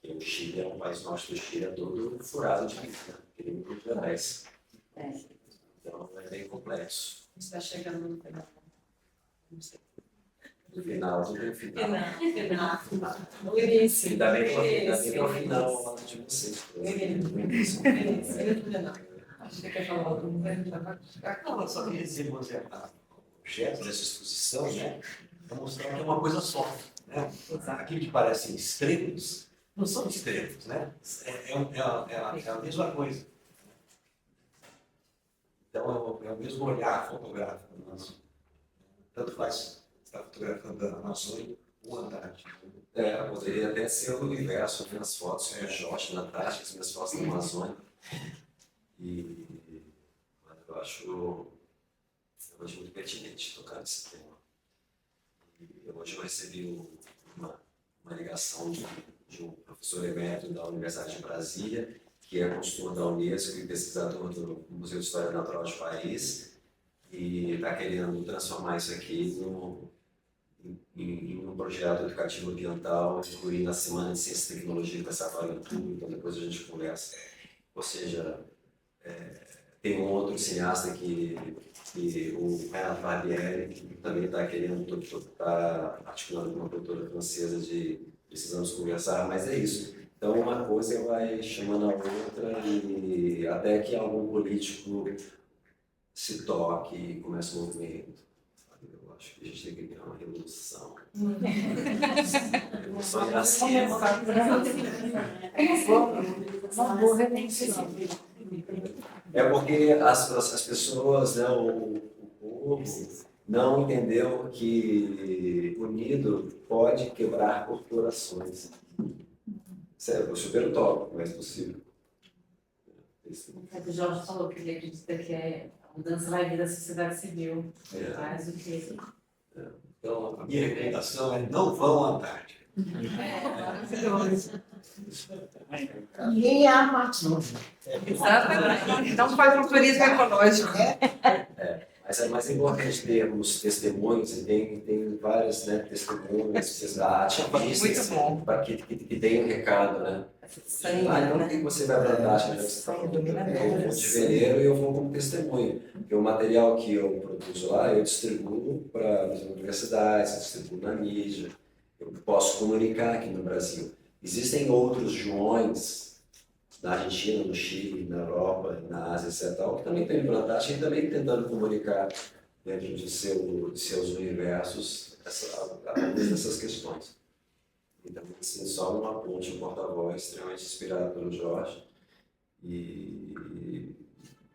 Porque o Chile é um país norte do Chile, é todo furado de vida, ele não progressa. Então é bem complexo. Está chegando no final. Não sei. No final, tudo no final. No início. Ainda bem que é o final ao lado de vocês. Acho que quer falar alguma coisa? Não, eu só queria dizer, o objeto dessa exposição, né? Para mostrar que é uma coisa só, né? Aquilo que parecem extremos, não são extremos, né? É a mesma coisa. Então, é o mesmo olhar fotográfico nosso. Tanto faz estar fotografando a Amazônia ou a Antártica. Poderia até ser o universo, né? As fotos do Jorge na Antártica, as minhas fotos na Amazônia. E eu acho muito pertinente tocar nesse tema. E hoje eu recebi uma ligação de um professor emérito da Universidade de Brasília, que é consultor da Unesco e pesquisador do Museu de História Natural de Paris, e está querendo transformar isso aqui em um projeto educativo ambiental, incluindo a Semana de Ciência e Tecnologia que está trabalhando tudo, então depois a gente conversa. Ou seja, tem um outro cineasta que o Renato Barbieri, que também está querendo, está articulando com uma produtora francesa de precisamos conversar, mas é isso. Então uma coisa vai chamando a outra e até que algum político se toque e comece um movimento. Eu acho que a gente tem que criar uma revolução. Revolução iracema. Uma boa revolução. É porque as pessoas, né, o povo, não entendeu que unido pode quebrar corporações. Sério, é super utópico, mas é possível. O Jorge falou que ele acredita que a mudança vai vir da sociedade civil, mais do que... Então, a minha recomendação é não vão à Antártica. Nem a Amazônia. Exatamente. Então faz um turismo ecológico. Mas é mais importante termos testemunhos, e tem vários, né, testemunhos, ativistas que tem um recado, né? Então por que você vai para a Antártica? Eu vou de veleiro e eu vou como testemunho. Porque o material que eu produzo lá, eu distribuo para as universidades, eu distribuo na mídia, eu posso comunicar aqui no Brasil. Existem outros Joões na Argentina, no Chile, na Europa, na Ásia, etc., que também estão indo para a Antártica e também tentando comunicar dentro de seus universos algumas dessas questões. Então, assim, só uma ponte, um porta-voz extremamente inspirado pelo Jorge e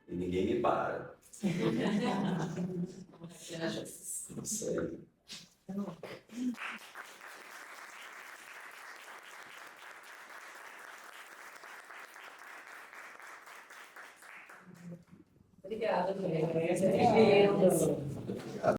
ninguém me para. Isso aí. Obrigada, André.